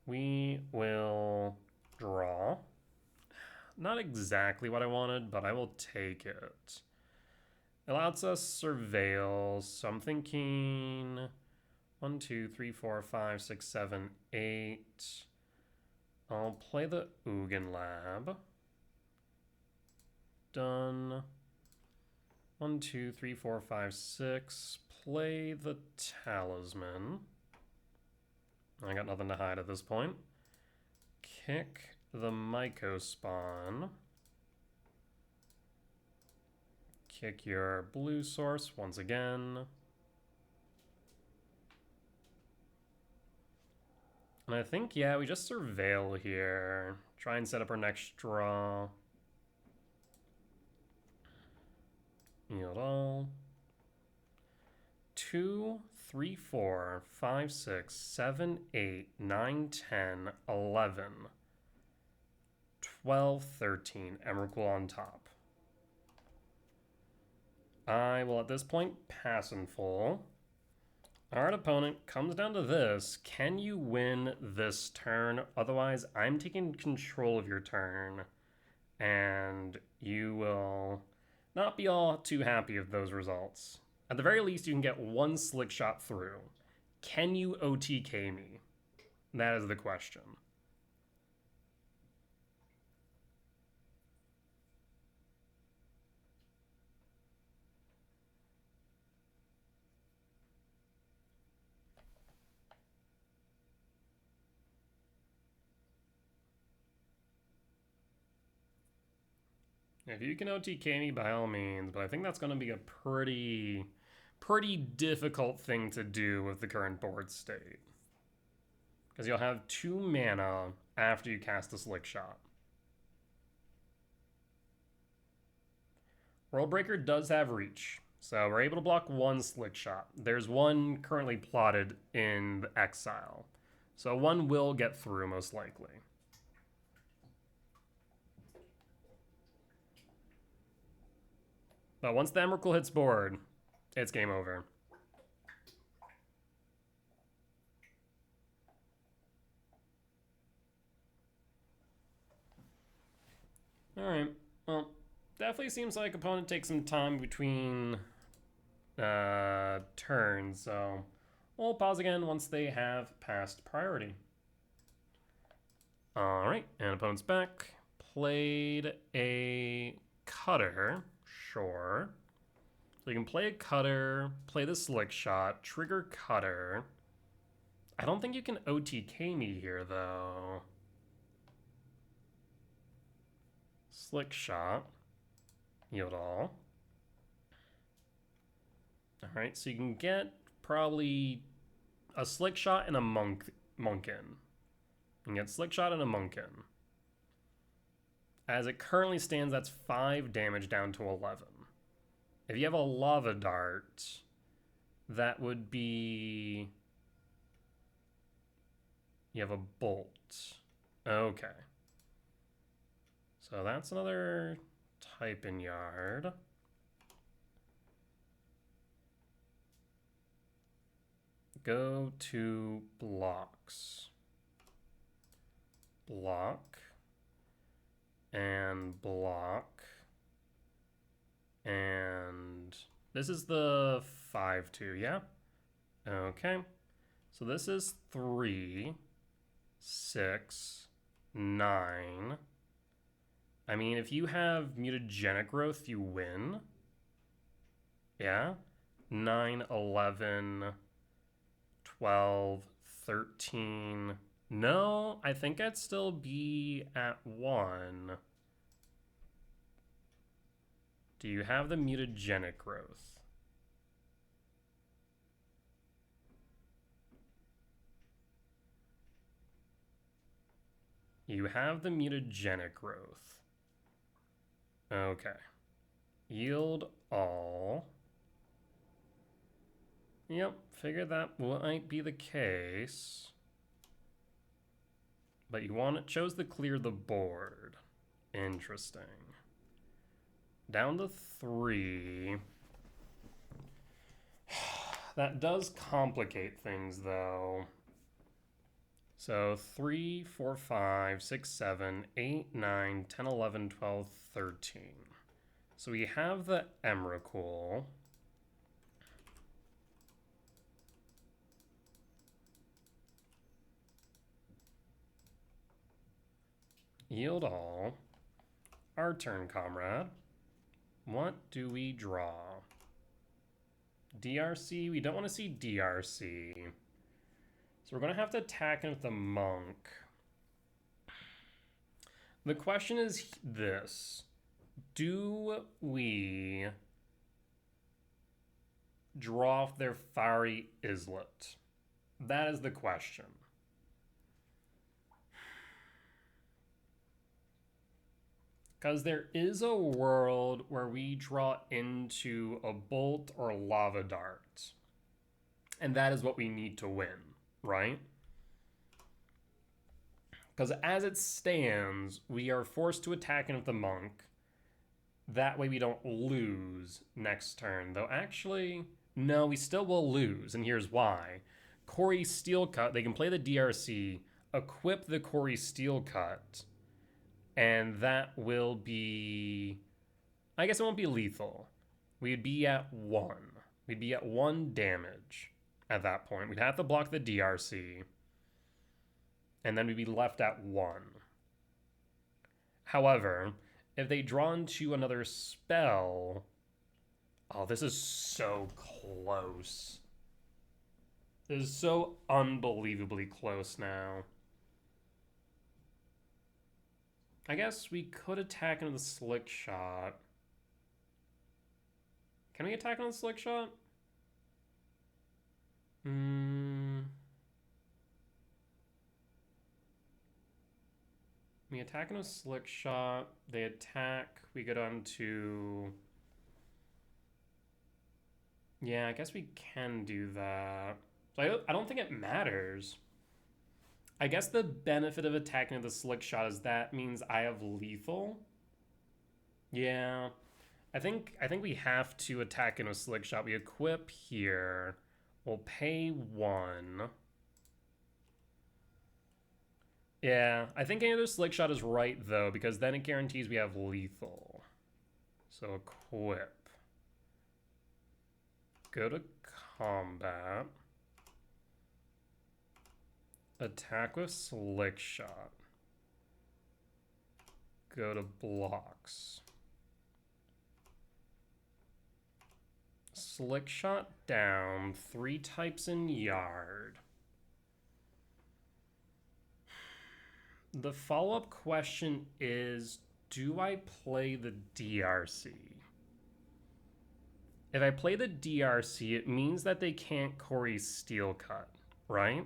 We will draw. Not exactly what I wanted, but I will take it. It lets us surveil, so I'm thinking 1, 2, 3, 4, 5, 6, 7, 8. I'll play the Ugin Lab. Done. 1, 2, 3, 4, 5, 6. Play the Talisman. I got nothing to hide at this point. Kick the Myco Spawn. Kick your blue source once again. And I think, yeah, we just surveil here. Try and set up our next draw. Yield all. 2, 3, 4, 5, 6, 7, 8, 9, 10, 11, 12, 13. Emrakul on top. I will at this point pass in full. Our opponent comes down to this. Can you win this turn? Otherwise, I'm taking control of your turn. And you will not be all too happy with those results. At the very least, you can get one Slick Shot through. Can you OTK me? That is the question. If you can OTK me, by all means, but I think that's going to be a pretty difficult thing to do with the current board state. Because you'll have 2 mana after you cast a Slick Shot. Worldbreaker does have reach, so we're able to block 1 Slick Shot. There's 1 currently plotted in the exile, so 1 will get through most likely. But once the Emrakul hits board, it's game over. Alright, well, definitely seems like opponent takes some time between turns, so we'll pause again once they have passed priority. Alright, and opponent's back. Played a Cutter. Sure. So you can play a Cutter, play the Slick Shot, trigger Cutter. I don't think you can OTK me here, though. Slick Shot. Yield all. Alright, so you can get probably a Slick Shot and a Monkin. You can get Slick Shot and a Monkin. As it currently stands, that's 5 damage down to 11. If you have a Lava Dart, that would be... You have a Bolt. Okay. So that's another type in Yard. Go to blocks. Block. And block. And this is the 5/2, yeah? Okay. So this is 3, 6, 9, I mean, if you have mutagenic growth, you win. Yeah. 9, 11, 12, 13. No, I think I'd still be at 1. Do you have the mutagenic growth? You have the mutagenic growth. Okay. Yield all. Yep, figured that might be the case. But you chose to clear the board. Interesting. Down to 3. That does complicate things, though. So 3, 4, 5, 6, 7, 8, 9, 10, 11, 12, 13. So we have the Emrakul. Yield all. Our turn, comrade. What do we draw? DRC? We don't want to see DRC. So we're going to have to attack him with the monk. The question is this. Do we draw off their Fiery Islet? That is the question. Because there is a world where we draw into a bolt or a lava dart. And that is what we need to win, right? Because as it stands, we are forced to attack in with the monk. That way we don't lose next turn. Though actually, no, we still will lose. And here's why. Corey Steel Cut, they can play the DRC, equip the Corey Steel Cut. And that will be... I guess it won't be lethal. We'd be at 1. We'd be at 1 damage at that point. We'd have to block the DRC. And then we'd be left at 1. However, if they draw into another spell... Oh, this is so close. This is so unbelievably close now. I guess we could attack into the Slick Shot. Can we attack on the Slick Shot? We attack into a Slick Shot. They attack. We go down to... Yeah, I guess we can do that. So I don't think it matters. I guess the benefit of attacking with the Slick Shot is that means I have lethal. Yeah. I think we have to attack in a Slick Shot. We equip here. We'll pay 1. Yeah, I think any other Slick Shot is right, though, because then it guarantees we have lethal. So equip. Go to combat. Attack with Slick Shot. Go to blocks. Slick Shot down. 3 types in Yard. The follow-up question is, do I play the DRC? If I play the DRC, it means that they can't Corey Steel Cut, right?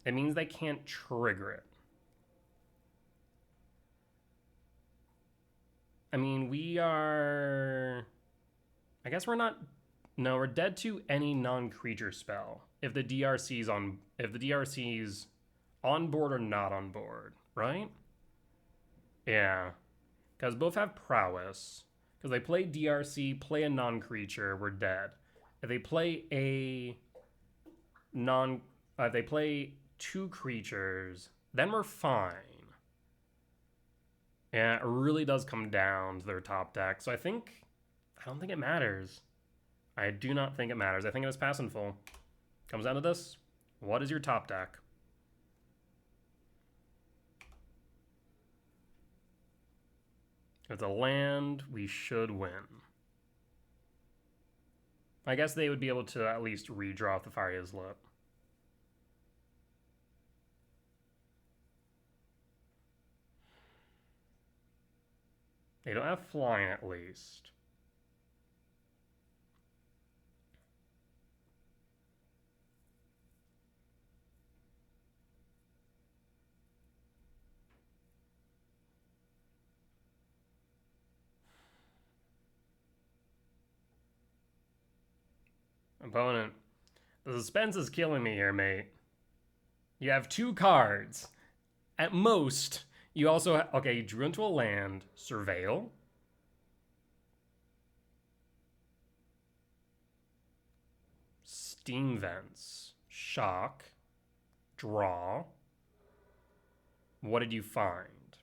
It means they can't trigger it. I mean, we are... I guess we're not... No, we're dead to any non-creature spell if the DRC's on... If the DRC's on board or not on board, right? Yeah. Because both have Prowess. Because they play DRC, play a non-creature, we're dead. If they play a non... if they play 2 creatures, then we're fine. Yeah, it really does come down to their top deck. So I don't think it matters. I do not think it matters. I think it was pass and full. Comes down to this. What is your top deck? If it's a land, we should win. I guess they would be able to at least redraw if the Fire Islet. They don't have flying at least. Opponent. The suspense is killing me here, mate. You have 2 cards. At most, you also okay, you drew into a land, Surveil. Steam Vents. Shock. Draw. What did you find?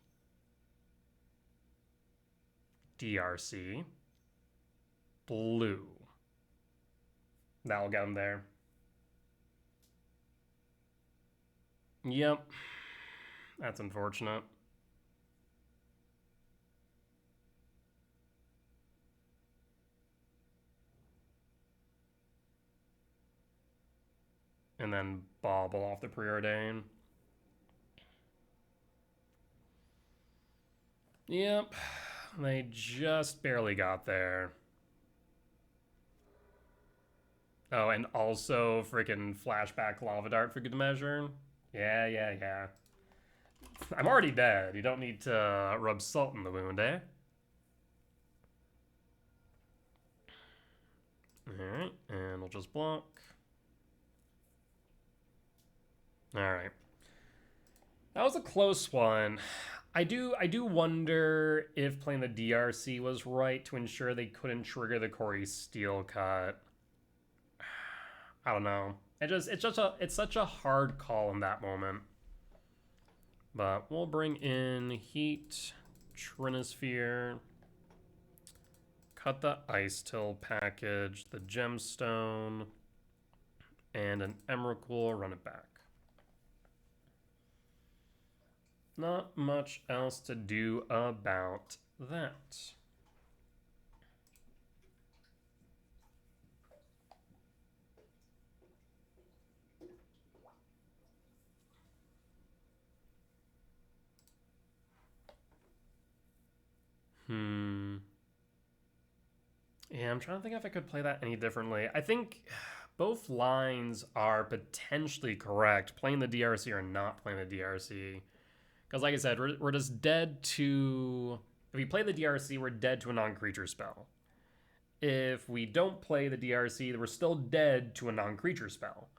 DRC. Blue. That'll get him there. Yep. That's unfortunate. And then bobble off the preordain. Yep. They just barely got there. Oh, and also freaking flashback lava dart for good measure. Yeah. I'm already dead. You don't need to rub salt in the wound, eh? Alright, and we'll just block. Alright. That was a close one. I do wonder if playing the DRC was right to ensure they couldn't trigger the Corey Steel cut. I don't know. It's such a hard call in that moment. But we'll bring in Heat, Trinisphere, cut the Ice Till package, the Gemstone, and an Emrakul, run it back. Not much else to do about that. Yeah, I'm trying to think if I could play that any differently. I think both lines are potentially correct, playing the DRC or not playing the DRC. Because like I said, we're just dead to... If we play the DRC, we're dead to a non-creature spell. If we don't play the DRC, we're still dead to a non-creature spell.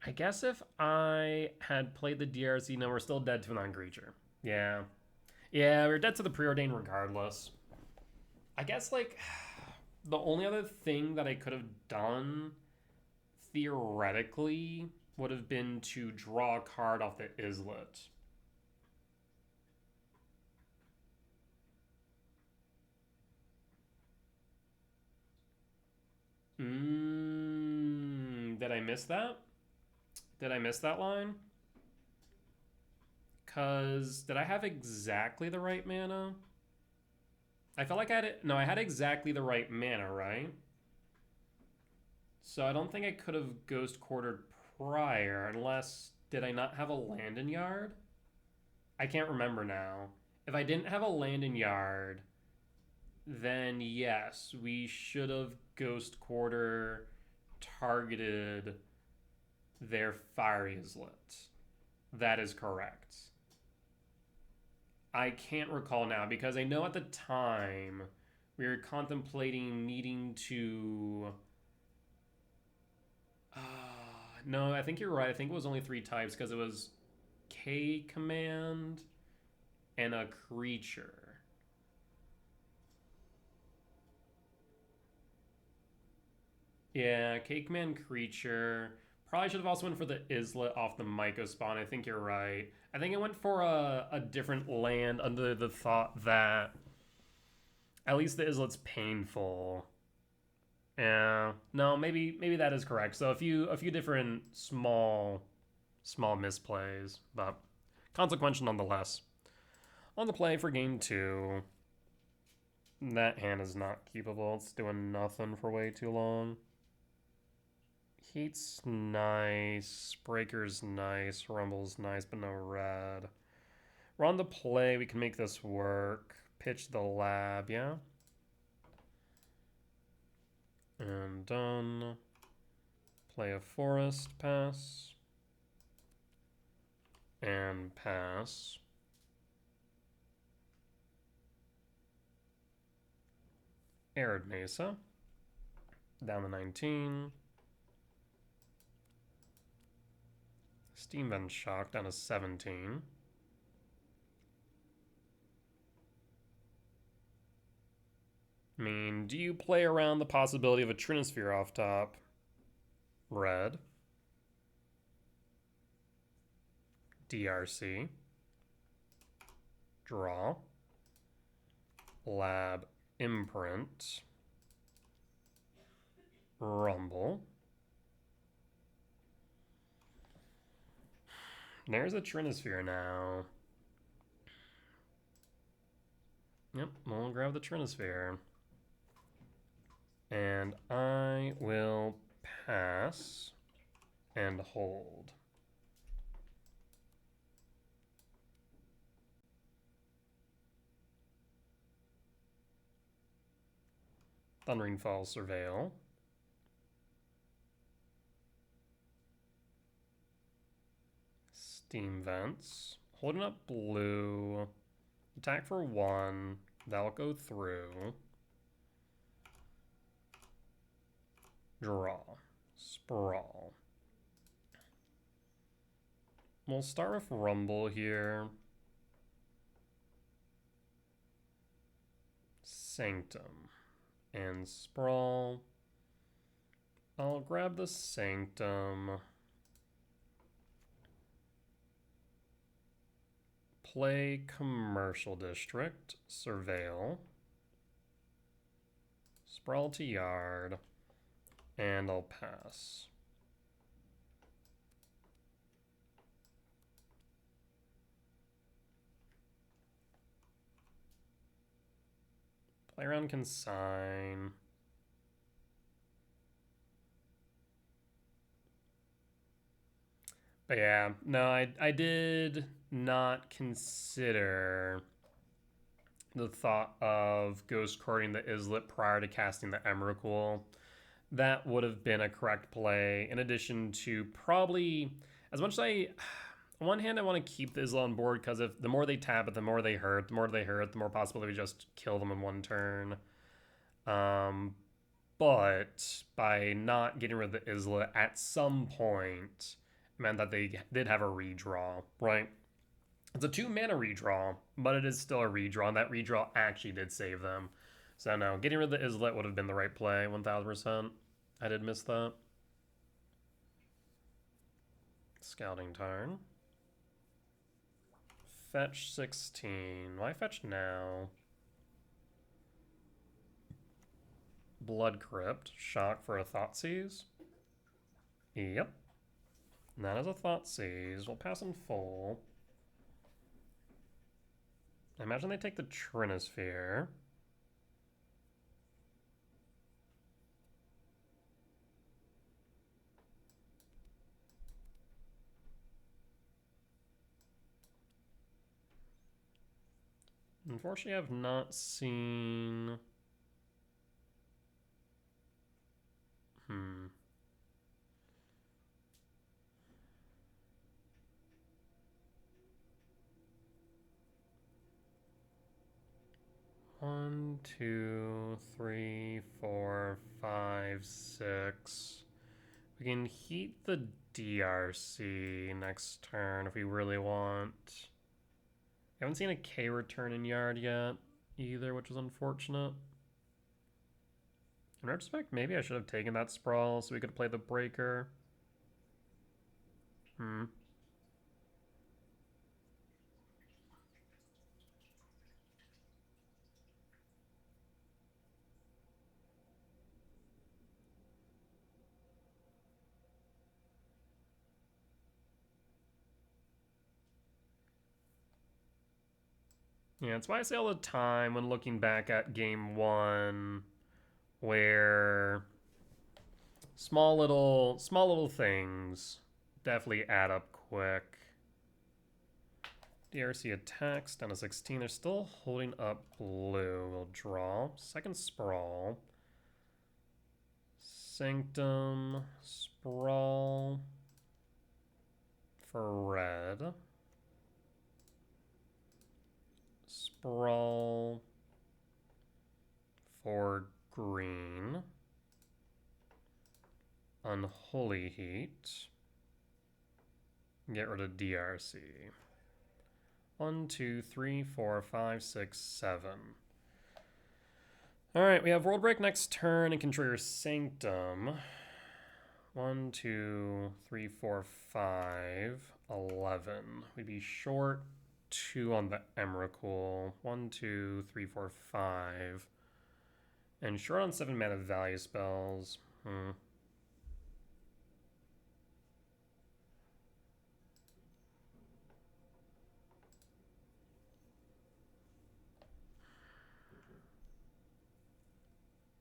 I guess if I had played the DRC, no, we're still dead to a non-creature. Yeah, we're dead to the preordain regardless. I guess, like, the only other thing that I could have done, theoretically, would have been to draw a card off the Islet. Did I miss that? Did I miss that line? Because did I have exactly the right mana? I felt like I had it. No, I had exactly the right mana, right? So I don't think I could have Ghost Quartered prior, unless... Did I not have a land in yard? I can't remember now. If I didn't have a land in yard, then yes, we should have Ghost Quarter targeted their Fire Islet. That is correct. I can't recall now, because I know at the time we were contemplating needing to... no, I think you're right. I think it was only 3 types, because it was K command and a creature. Yeah, K command creature. Probably should have also went for the Islet off the Myco spawn. I think you're right. I think I went for a different land under the thought that at least the Islet's painful. Yeah, no, maybe that is correct. So a few different small misplays, but consequential nonetheless. On the play for game 2. That hand is not keepable. It's doing nothing for way too long. Heat's nice. Breaker's nice. Rumble's nice, but no red. We're on the play. We can make this work. Pitch the lab, yeah? And done. Play a forest, pass. And pass. Arid Mesa. Down to 19. Steam Vent Shock down to 17. I mean, do you play around the possibility of a Trinisphere off top? Red. DRC. Draw. Lab Imprint. Rumble. There's a Trinisphere now. Yep, we'll grab the Trinisphere. And I will pass and hold. Thundering Fall Surveil. Steam Vents. Holding up blue. Attack for 1. That'll go through. Draw. Sprawl. We'll start with Rumble here. Sanctum. And Sprawl. I'll grab the Sanctum. Play Commercial District. Surveil. Sprawl to Yard. And I'll pass. Play around Consign. But yeah, no, I did not consider the thought of ghost carding the Islet prior to casting the Emrakul. That would have been a correct play, in addition to probably, as much as on one hand, I want to keep the Isla on board, because if the more they tap it, the more they hurt. The more they hurt, the more possible we just kill them in one turn. But by not getting rid of the Isla at some point meant that they did have a redraw, right? It's a 2-mana redraw, but it is still a redraw, and that redraw actually did save them. So no, getting rid of the Islet would have been the right play, 1000%. I did miss that. Scouting turn. Fetch 16. Why fetch now? Blood Crypt. Shock for a Thoughtseize. Yep. That is a Thoughtseize. We'll pass in full. I imagine they take the Trinisphere. Unfortunately, I've not seen... 1, 2, 3, 4, 5, 6. We can heat the DRC next turn if we really want. I haven't seen a K return in Yard yet either, which is unfortunate. In retrospect, maybe I should have taken that Sprawl so we could play the Breaker. Yeah, that's why I say all the time when looking back at game one, where small little things definitely add up quick. DRC attacks down to 16. They're still holding up blue. We'll draw. Second Sprawl. Sanctum. Sprawl. For red. Sprawl. For green. Unholy Heat. Get rid of DRC. 1, 2, 3, 4, 5, 6, 7. Alright, we have World Break next turn and can trigger Sanctum. 1, 2, 3, 4, 5, 11. We'd be short 2 on the Emrakul. 1, 2, 3, 4, 5. And short on 7 mana value spells.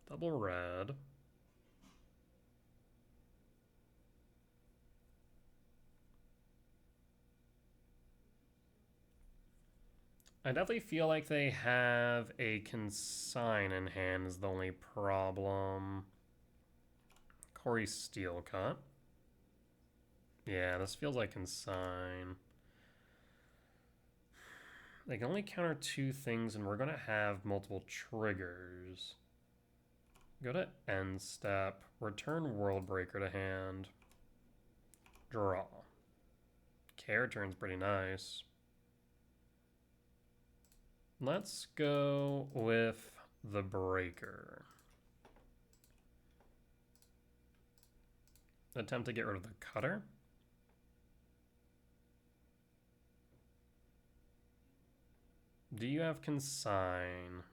Double red. I definitely feel like they have a consign in hand is the only problem. Corey Steel Cut. Yeah, this feels like consign. They can only counter 2 things, and we're going to have multiple triggers. Go to end step. Return World Breaker to hand. Draw. Care turn's pretty nice. Let's go with the Breaker. Attempt to get rid of the Cutter. Do you have consign?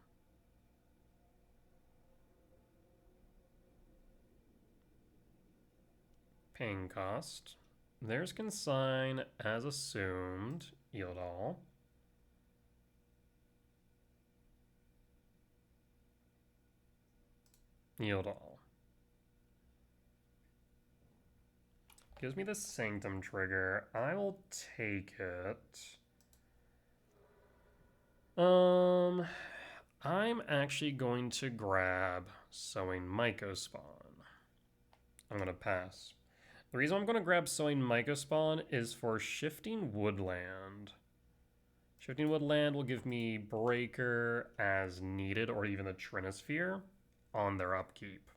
Paying cost. There's consign as assumed. Yield all. Yield all. Gives me the Sanctum trigger. I will take it. I'm actually going to grab Sowing Mycospawn. I'm going to pass. The reason I'm going to grab Sowing Mycospawn is for Shifting Woodland. Shifting Woodland will give me Breaker as needed, or even the Trinisphere on their upkeep.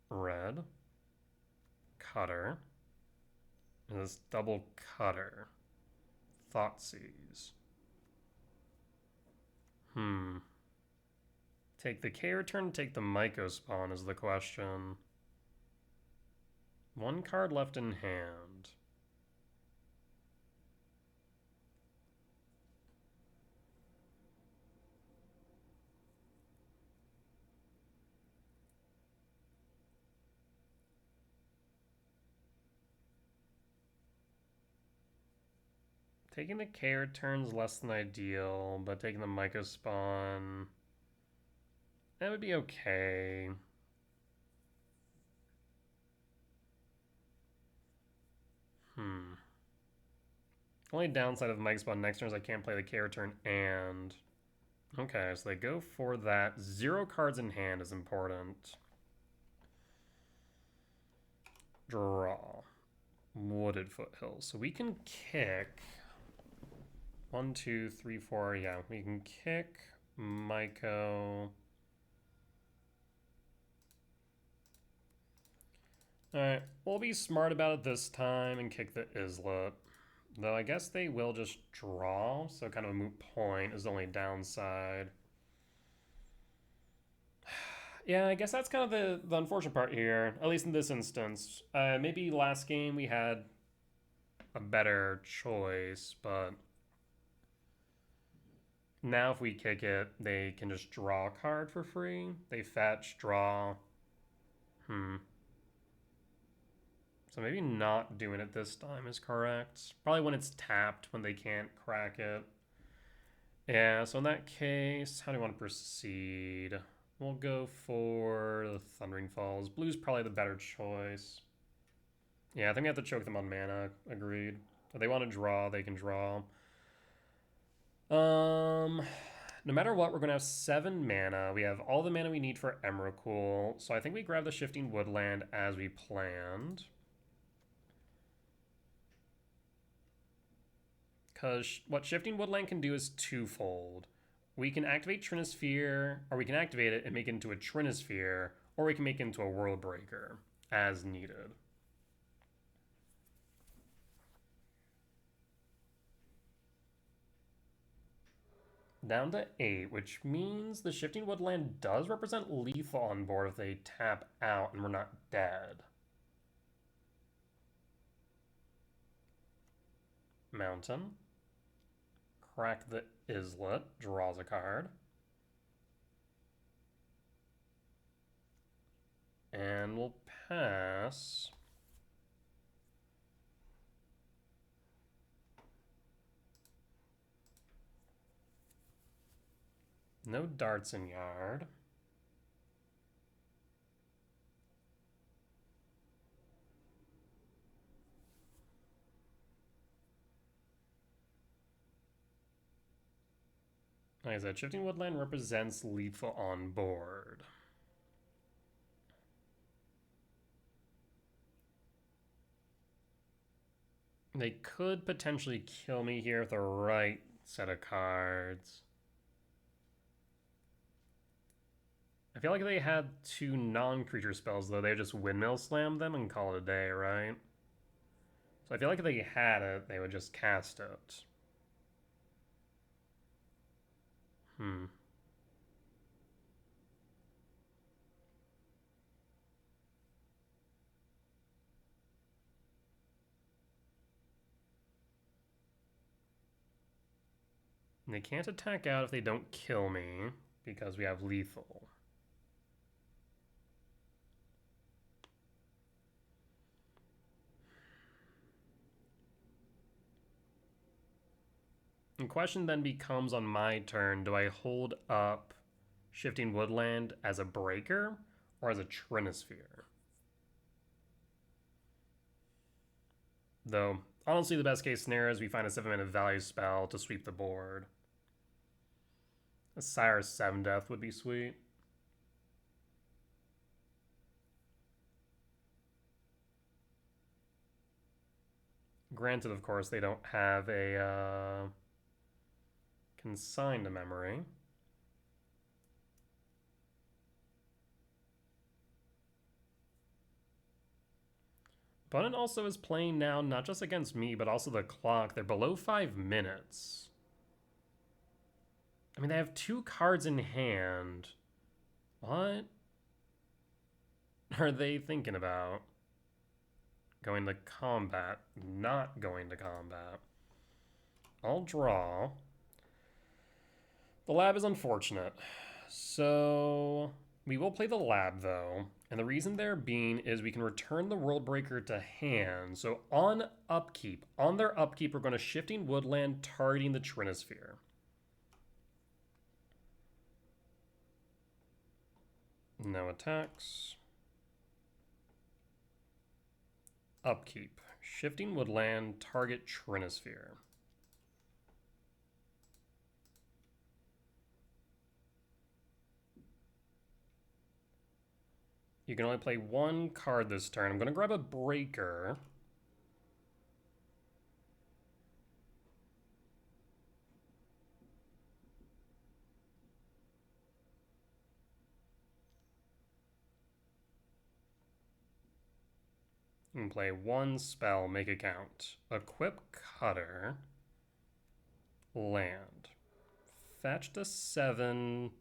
Red. Cutter. And this double Cutter. Thoughtseize. Take the K return, take the Mycospawn is the question. 1 card left in hand. Taking the K return's less than ideal, but taking the Mycospawn, that would be okay. Only downside of the Mycospawn next turn is I can't play the K return and... Okay, so they go for that. 0 cards in hand is important. Draw. Wooded Foothills. So we can kick... 1, 2, 3, 4. Yeah, we can kick Myco. Alright, we'll be smart about it this time and kick the Islet. Though I guess they will just draw, so kind of a moot point is the only downside. Yeah, I guess that's kind of the unfortunate part here, at least in this instance. Maybe last game we had a better choice, but now if we kick it, they can just draw a card for free. They fetch, draw. So maybe not doing it this time is correct. Probably when it's tapped, when they can't crack it. Yeah, so in that case, how do you want to proceed? We'll go for the Thundering Falls. Blue's probably the better choice. Yeah, I think we have to choke them on mana. Agreed. If they want to draw, they can draw. No matter what, we're going to have 7 mana. We have all the mana we need for Emrakul. So I think we grab the Shifting Woodland as we planned. Because what Shifting Woodland can do is twofold. We can activate Trinisphere, or we can activate it and make it into a Trinisphere, or we can make it into a World Breaker as needed. Down to 8, which means the Shifting Woodland does represent lethal on board if they tap out and we're not dead. Mountain. Crack the Islet, draws a card. And we'll pass. No darts in yard. Like I said, Shifting Woodland represents lethal on board. They could potentially kill me here with the right set of cards. I feel like if they had 2 non-creature spells, though, they just Windmill Slam them and call it a day, right? So I feel like if they had it, they would just cast it. And they can't attack out if they don't kill me, because we have lethal. The question then becomes on my turn, do I hold up Shifting Woodland as a breaker or as a Trinisphere? Though, honestly, the best case scenario is we find a 7-mana value spell to sweep the board. A Sire's 7 Death would be sweet. Granted, of course, they don't have a consigned memory. Opponent also is playing now not just against me, but also the clock. They're below 5 minutes. I mean, they have 2 cards in hand. What are they thinking about? Going to combat, not going to combat. I'll draw. The lab is unfortunate. So we will play the lab, though. And the reason there being is we can return the World Breaker to hand. So on upkeep, on their upkeep, we're going to Shifting Woodland targeting the Trinisphere. No attacks. Upkeep. Shifting Woodland, target Trinisphere. You can only play 1 card this turn. I'm going to grab a breaker. You can play 1 spell, make it count. Equip Cutter. Land. Fetch to 7.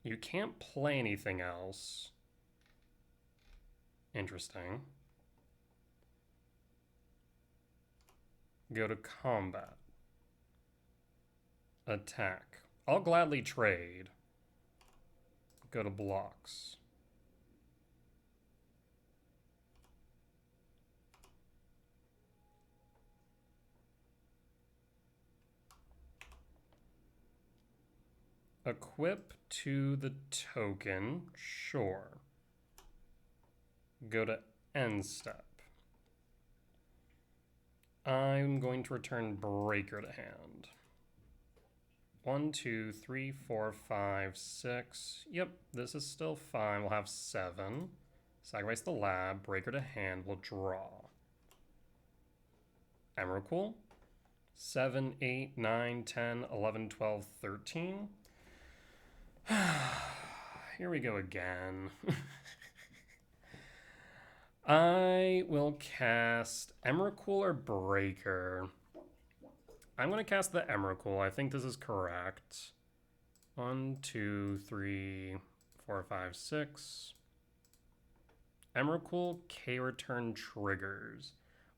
You can't play anything else. Interesting. Go to combat. Attack. I'll gladly trade. Go to blocks. Equip to the token, sure. Go to end step. I'm going to return Breaker to hand. 1, 2, 3, 4, 5, 6. Yep, this is still fine. We'll have 7. Sacrifice the lab. Breaker to hand. We'll draw. Emrakul. 7, 8, 9, 10, 11, 12, 13. Here we go again. I will cast Emrakul or Breaker. I'm going to cast the Emrakul. I think this is correct. 1, 2, 3, 4, 5, 6. Emrakul K-Return triggers.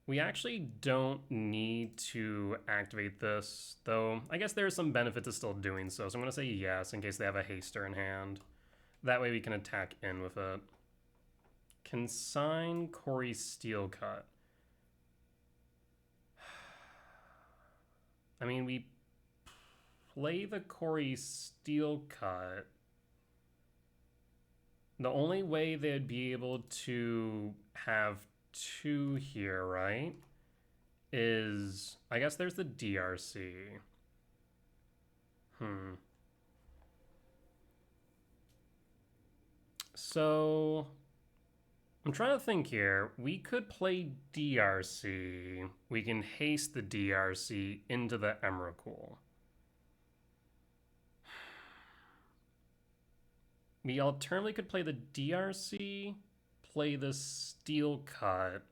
We actually don't need to activate this, though I guess there's some benefit to still doing so. So I'm going to say yes in case they have a haster in hand. That way we can attack in with it. Consign Corey Steelcut. I mean, we play the Corey Steelcut. The only way they'd be able to have 2 here, right, is, I guess there's the DRC. So, I'm trying to think here. We could play DRC. We can haste the DRC into the Emrakul. We alternatively could play the DRC, play the Steel Cut,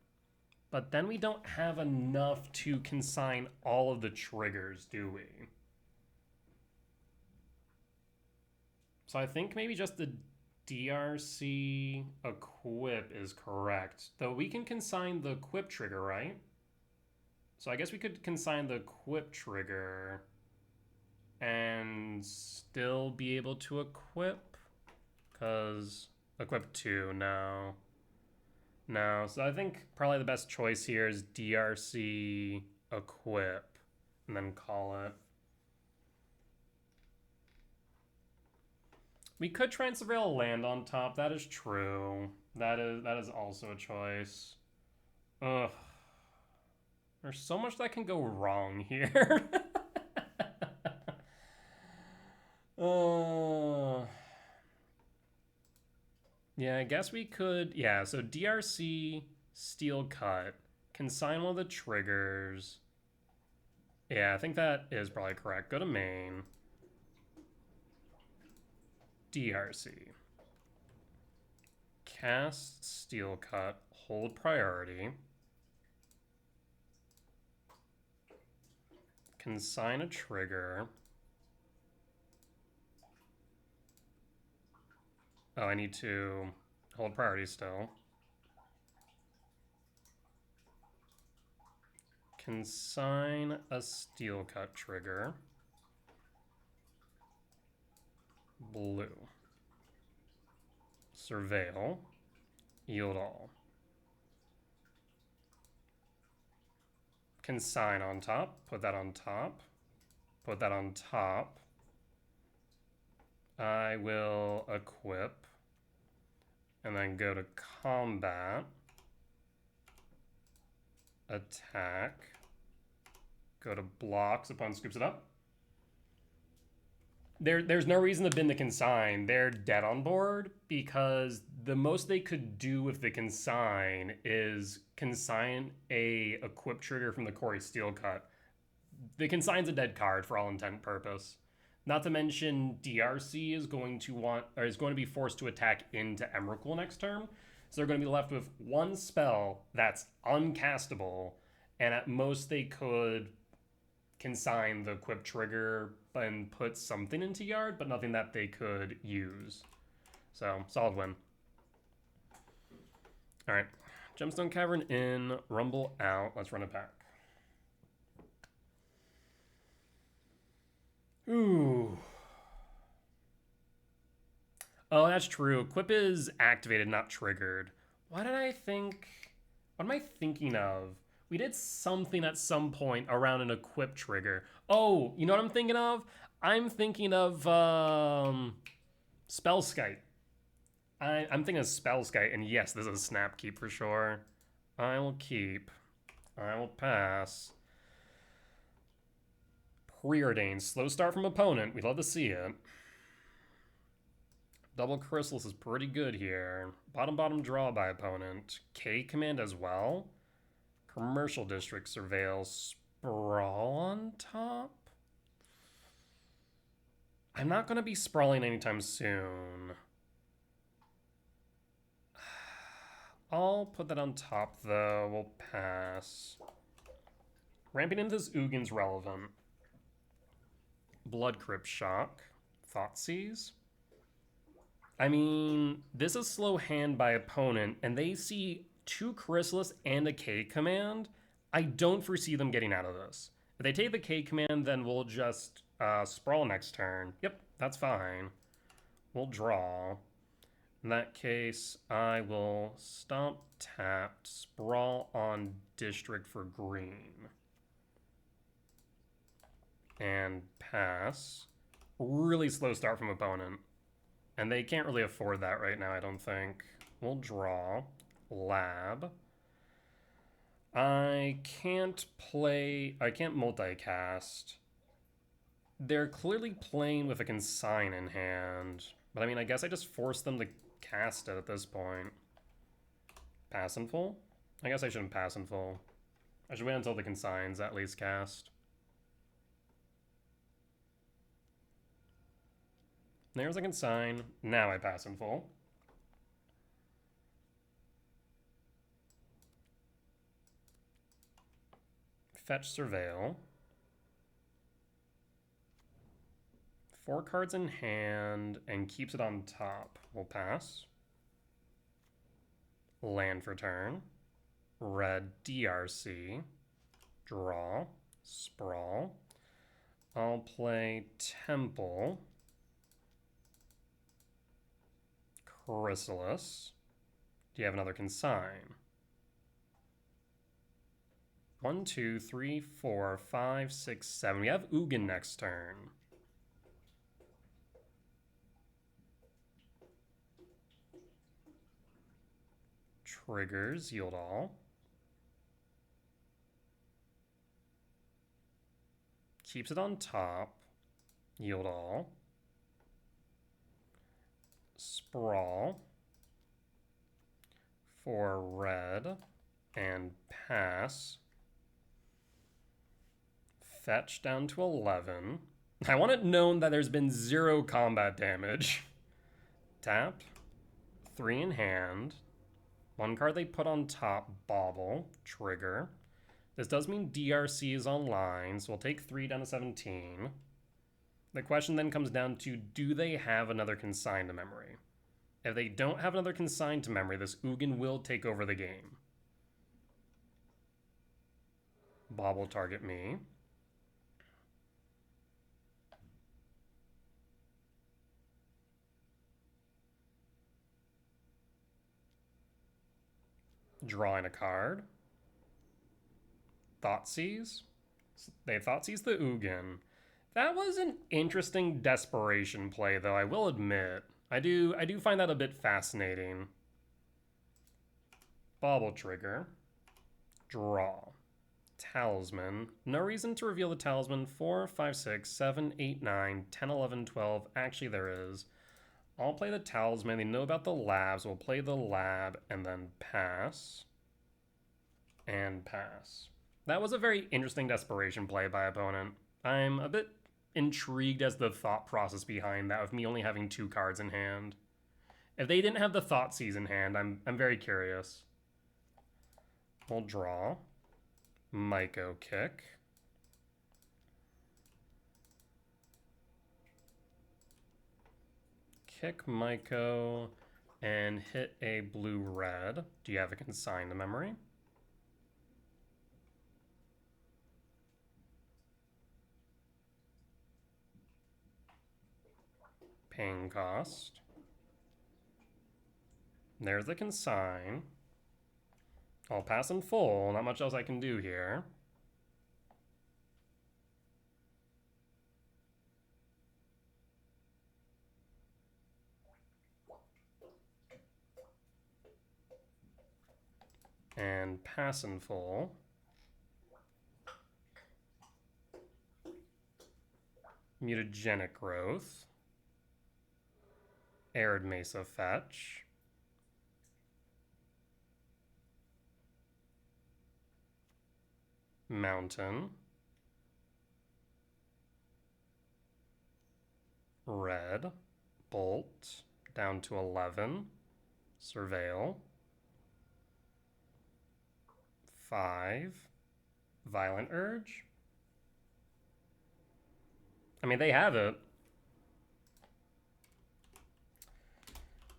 but then we don't have enough to consign all of the triggers, do we? So I think maybe just the DRC equip is correct. Though we can consign the equip trigger, right? So I guess we could consign the equip trigger and still be able to equip. Because equip 2, no. No, so I think probably the best choice here is DRC equip and then call it. We could try and surveil a land on top. That is true. That is also a choice. Ugh. There's so much that can go wrong here. Yeah, I guess we could. Yeah, so DRC, Steel Cut, consign one of the triggers. Yeah, I think that is probably correct. Go to main. DRC. Cast Steel Cut, hold priority. Consign a trigger. Oh, I need to hold priority still. Consign a Steel Cut trigger. Blue. Surveil. Yield all. Consign on top. Put that on top. Put that on top. I will equip. And then go to combat. Attack. Go to blocks. Opponent scoops it up. There's no reason to bin the consign. They're dead on board because the most they could do with the consign is consign a equip trigger from the Corey Steel Cut. The consign's a dead card for all intent and purpose. Not to mention DRC is going to be forced to attack into Emrakul next turn. So they're going to be left with one spell that's uncastable, and at most they could consign the equip trigger and put something into yard, but nothing that they could use. So, solid win. Alright. Gemstone Cavern in, Rumble out. Let's run it back. Ooh. Oh, that's true. Equip is activated, not triggered. What am I thinking of? We did something at some point around an equip trigger. Oh, you know what I'm thinking of? I'm thinking of Spellskite. I'm thinking of Spellskite, and yes, this is a snap keep for sure. I will keep. I will pass. Preordained. Slow start from opponent. We'd love to see it. Double Chrysalis is pretty good here. Bottom draw by opponent. K command as well. Commercial District Surveil. Sprawl on top? I'm not going to be sprawling anytime soon. I'll put that on top, though. We'll pass. Ramping into this Ugin's relevant. Blood Crypt Shock. Thoughtseize. I mean, this is slow hand by opponent, and they see 2 Chrysalis and a K command. I don't foresee them getting out of this. If they take the K command, then we'll just sprawl next turn. Yep, that's fine. We'll draw. In that case, I will stomp tapped, sprawl on district for green. And pass. Really slow start from opponent. And they can't really afford that right now, I don't think. We'll draw. Lab. I can't multicast. They're clearly playing with a consign in hand. But I mean, I guess I just force them to cast it at this point. Pass in full? I guess I shouldn't pass in full. I should wait until the consigns at least cast. There's a consign. Now I pass in full. Fetch Surveil. 4 cards in hand and keeps it on top. We'll pass. Land for turn. Red DRC. Draw. Sprawl. I'll play Temple. Chrysalis. Do you have another consign? 1, 2, 3, 4, 5, 6, 7. We have Ugin next turn. Triggers, yield all. Keeps it on top. Yield all. Sprawl. For red. And pass. Fetch down to 11. I want it known that there's been 0 combat damage. Tap. 3 in hand. 1 card they put on top, Bauble, trigger. This does mean DRC is online, so we'll take 3 down to 17. The question then comes down to, do they have another consign to memory? If they don't have another consign to memory, this Ugin will take over the game. Bauble target me. Drawing a card. Thoughtseize. They Thoughtseize the Ugin. That was an interesting desperation play, though, I will admit. I do find that a bit fascinating. Bauble trigger. Draw. Talisman. No reason to reveal the talisman. 4, 5, 6, 7, 8, 9, 10, 11, 12. Actually, there is. I'll play the talisman. They know about the labs. We'll play the lab and then pass. And pass. That was a very interesting desperation play by opponent. I'm a bit intrigued as the thought process behind that, with me only having 2 cards in hand. If they didn't have the Thoughtseize in hand, I'm very curious. We'll draw. Myco kick. Kick Myco and hit a blue-red. Do you have a consign to memory? Paying cost. There's the consign. I'll pass in full. Not much else I can do here. and pass in full. Mutagenic Growth. Arid Mesa Fetch. Mountain. Red. Bolt. Down to 11. Surveil. 5. Violent Urge. I mean, they have it.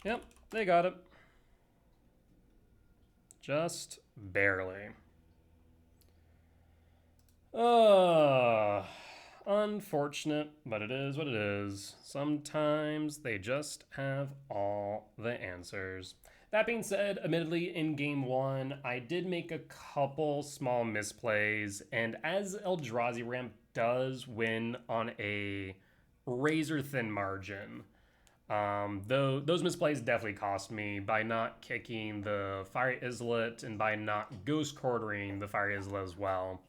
Yep, they got it. Just barely. Unfortunate, but it is what it is. Sometimes they just have all the answers. That being said, admittedly, in game one, I did make a couple small misplays, and as Eldrazi ramp does win on a razor-thin margin, though those misplays definitely cost me by not kicking the Fiery Islet and by not ghost quartering the Fiery Islet as well.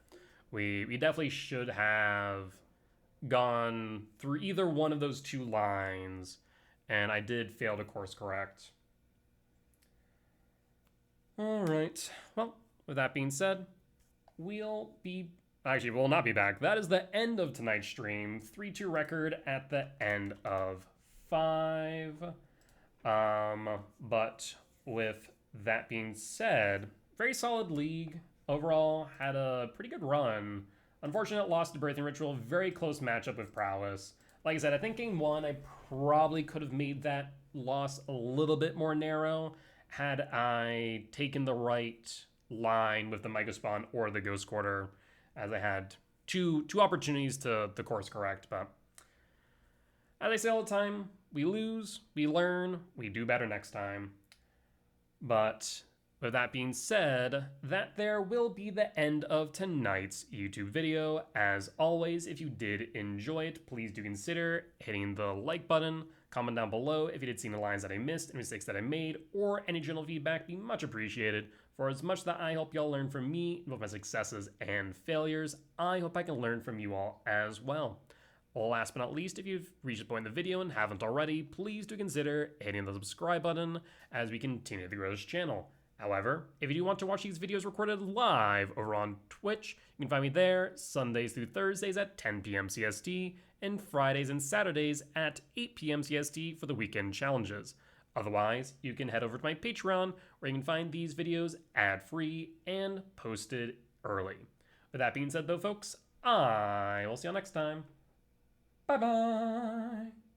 We definitely should have gone through either one of those two lines, and I did fail to course correct. All right. Well, with that being said, we'll not be back. That is the end of tonight's stream. 3-2 record at the end of 5. But with that being said, very solid league. Overall, had a pretty good run. Unfortunate loss to Birthing Ritual. Very close matchup with Prowess. Like I said, I think game one, I probably could have made that loss a little bit more narrow had I taken the right line with the Mega Spawn or the Ghost Quarter, as I had two opportunities to course correct. But as I say all the time, we lose, we learn, we do better next time. But with that being said, that there will be the end of tonight's YouTube video. As always, if you did enjoy it, please do consider hitting the like button. Comment down below if you did see the lines that I missed and mistakes that I made, or any general feedback, be much appreciated. For as much that I hope y'all learn from me, both my successes and failures, I hope I can learn from you all as well. Last but not least, if you've reached the point in the video and haven't already, please do consider hitting the subscribe button as we continue to grow this channel. However, if you do want to watch these videos recorded live over on Twitch, you can find me there Sundays through Thursdays at 10 p.m. CST and Fridays and Saturdays at 8 p.m. CST for the weekend challenges. Otherwise, you can head over to my Patreon where you can find these videos ad-free and posted early. With that being said though, folks, I will see you all next time. Bye-bye!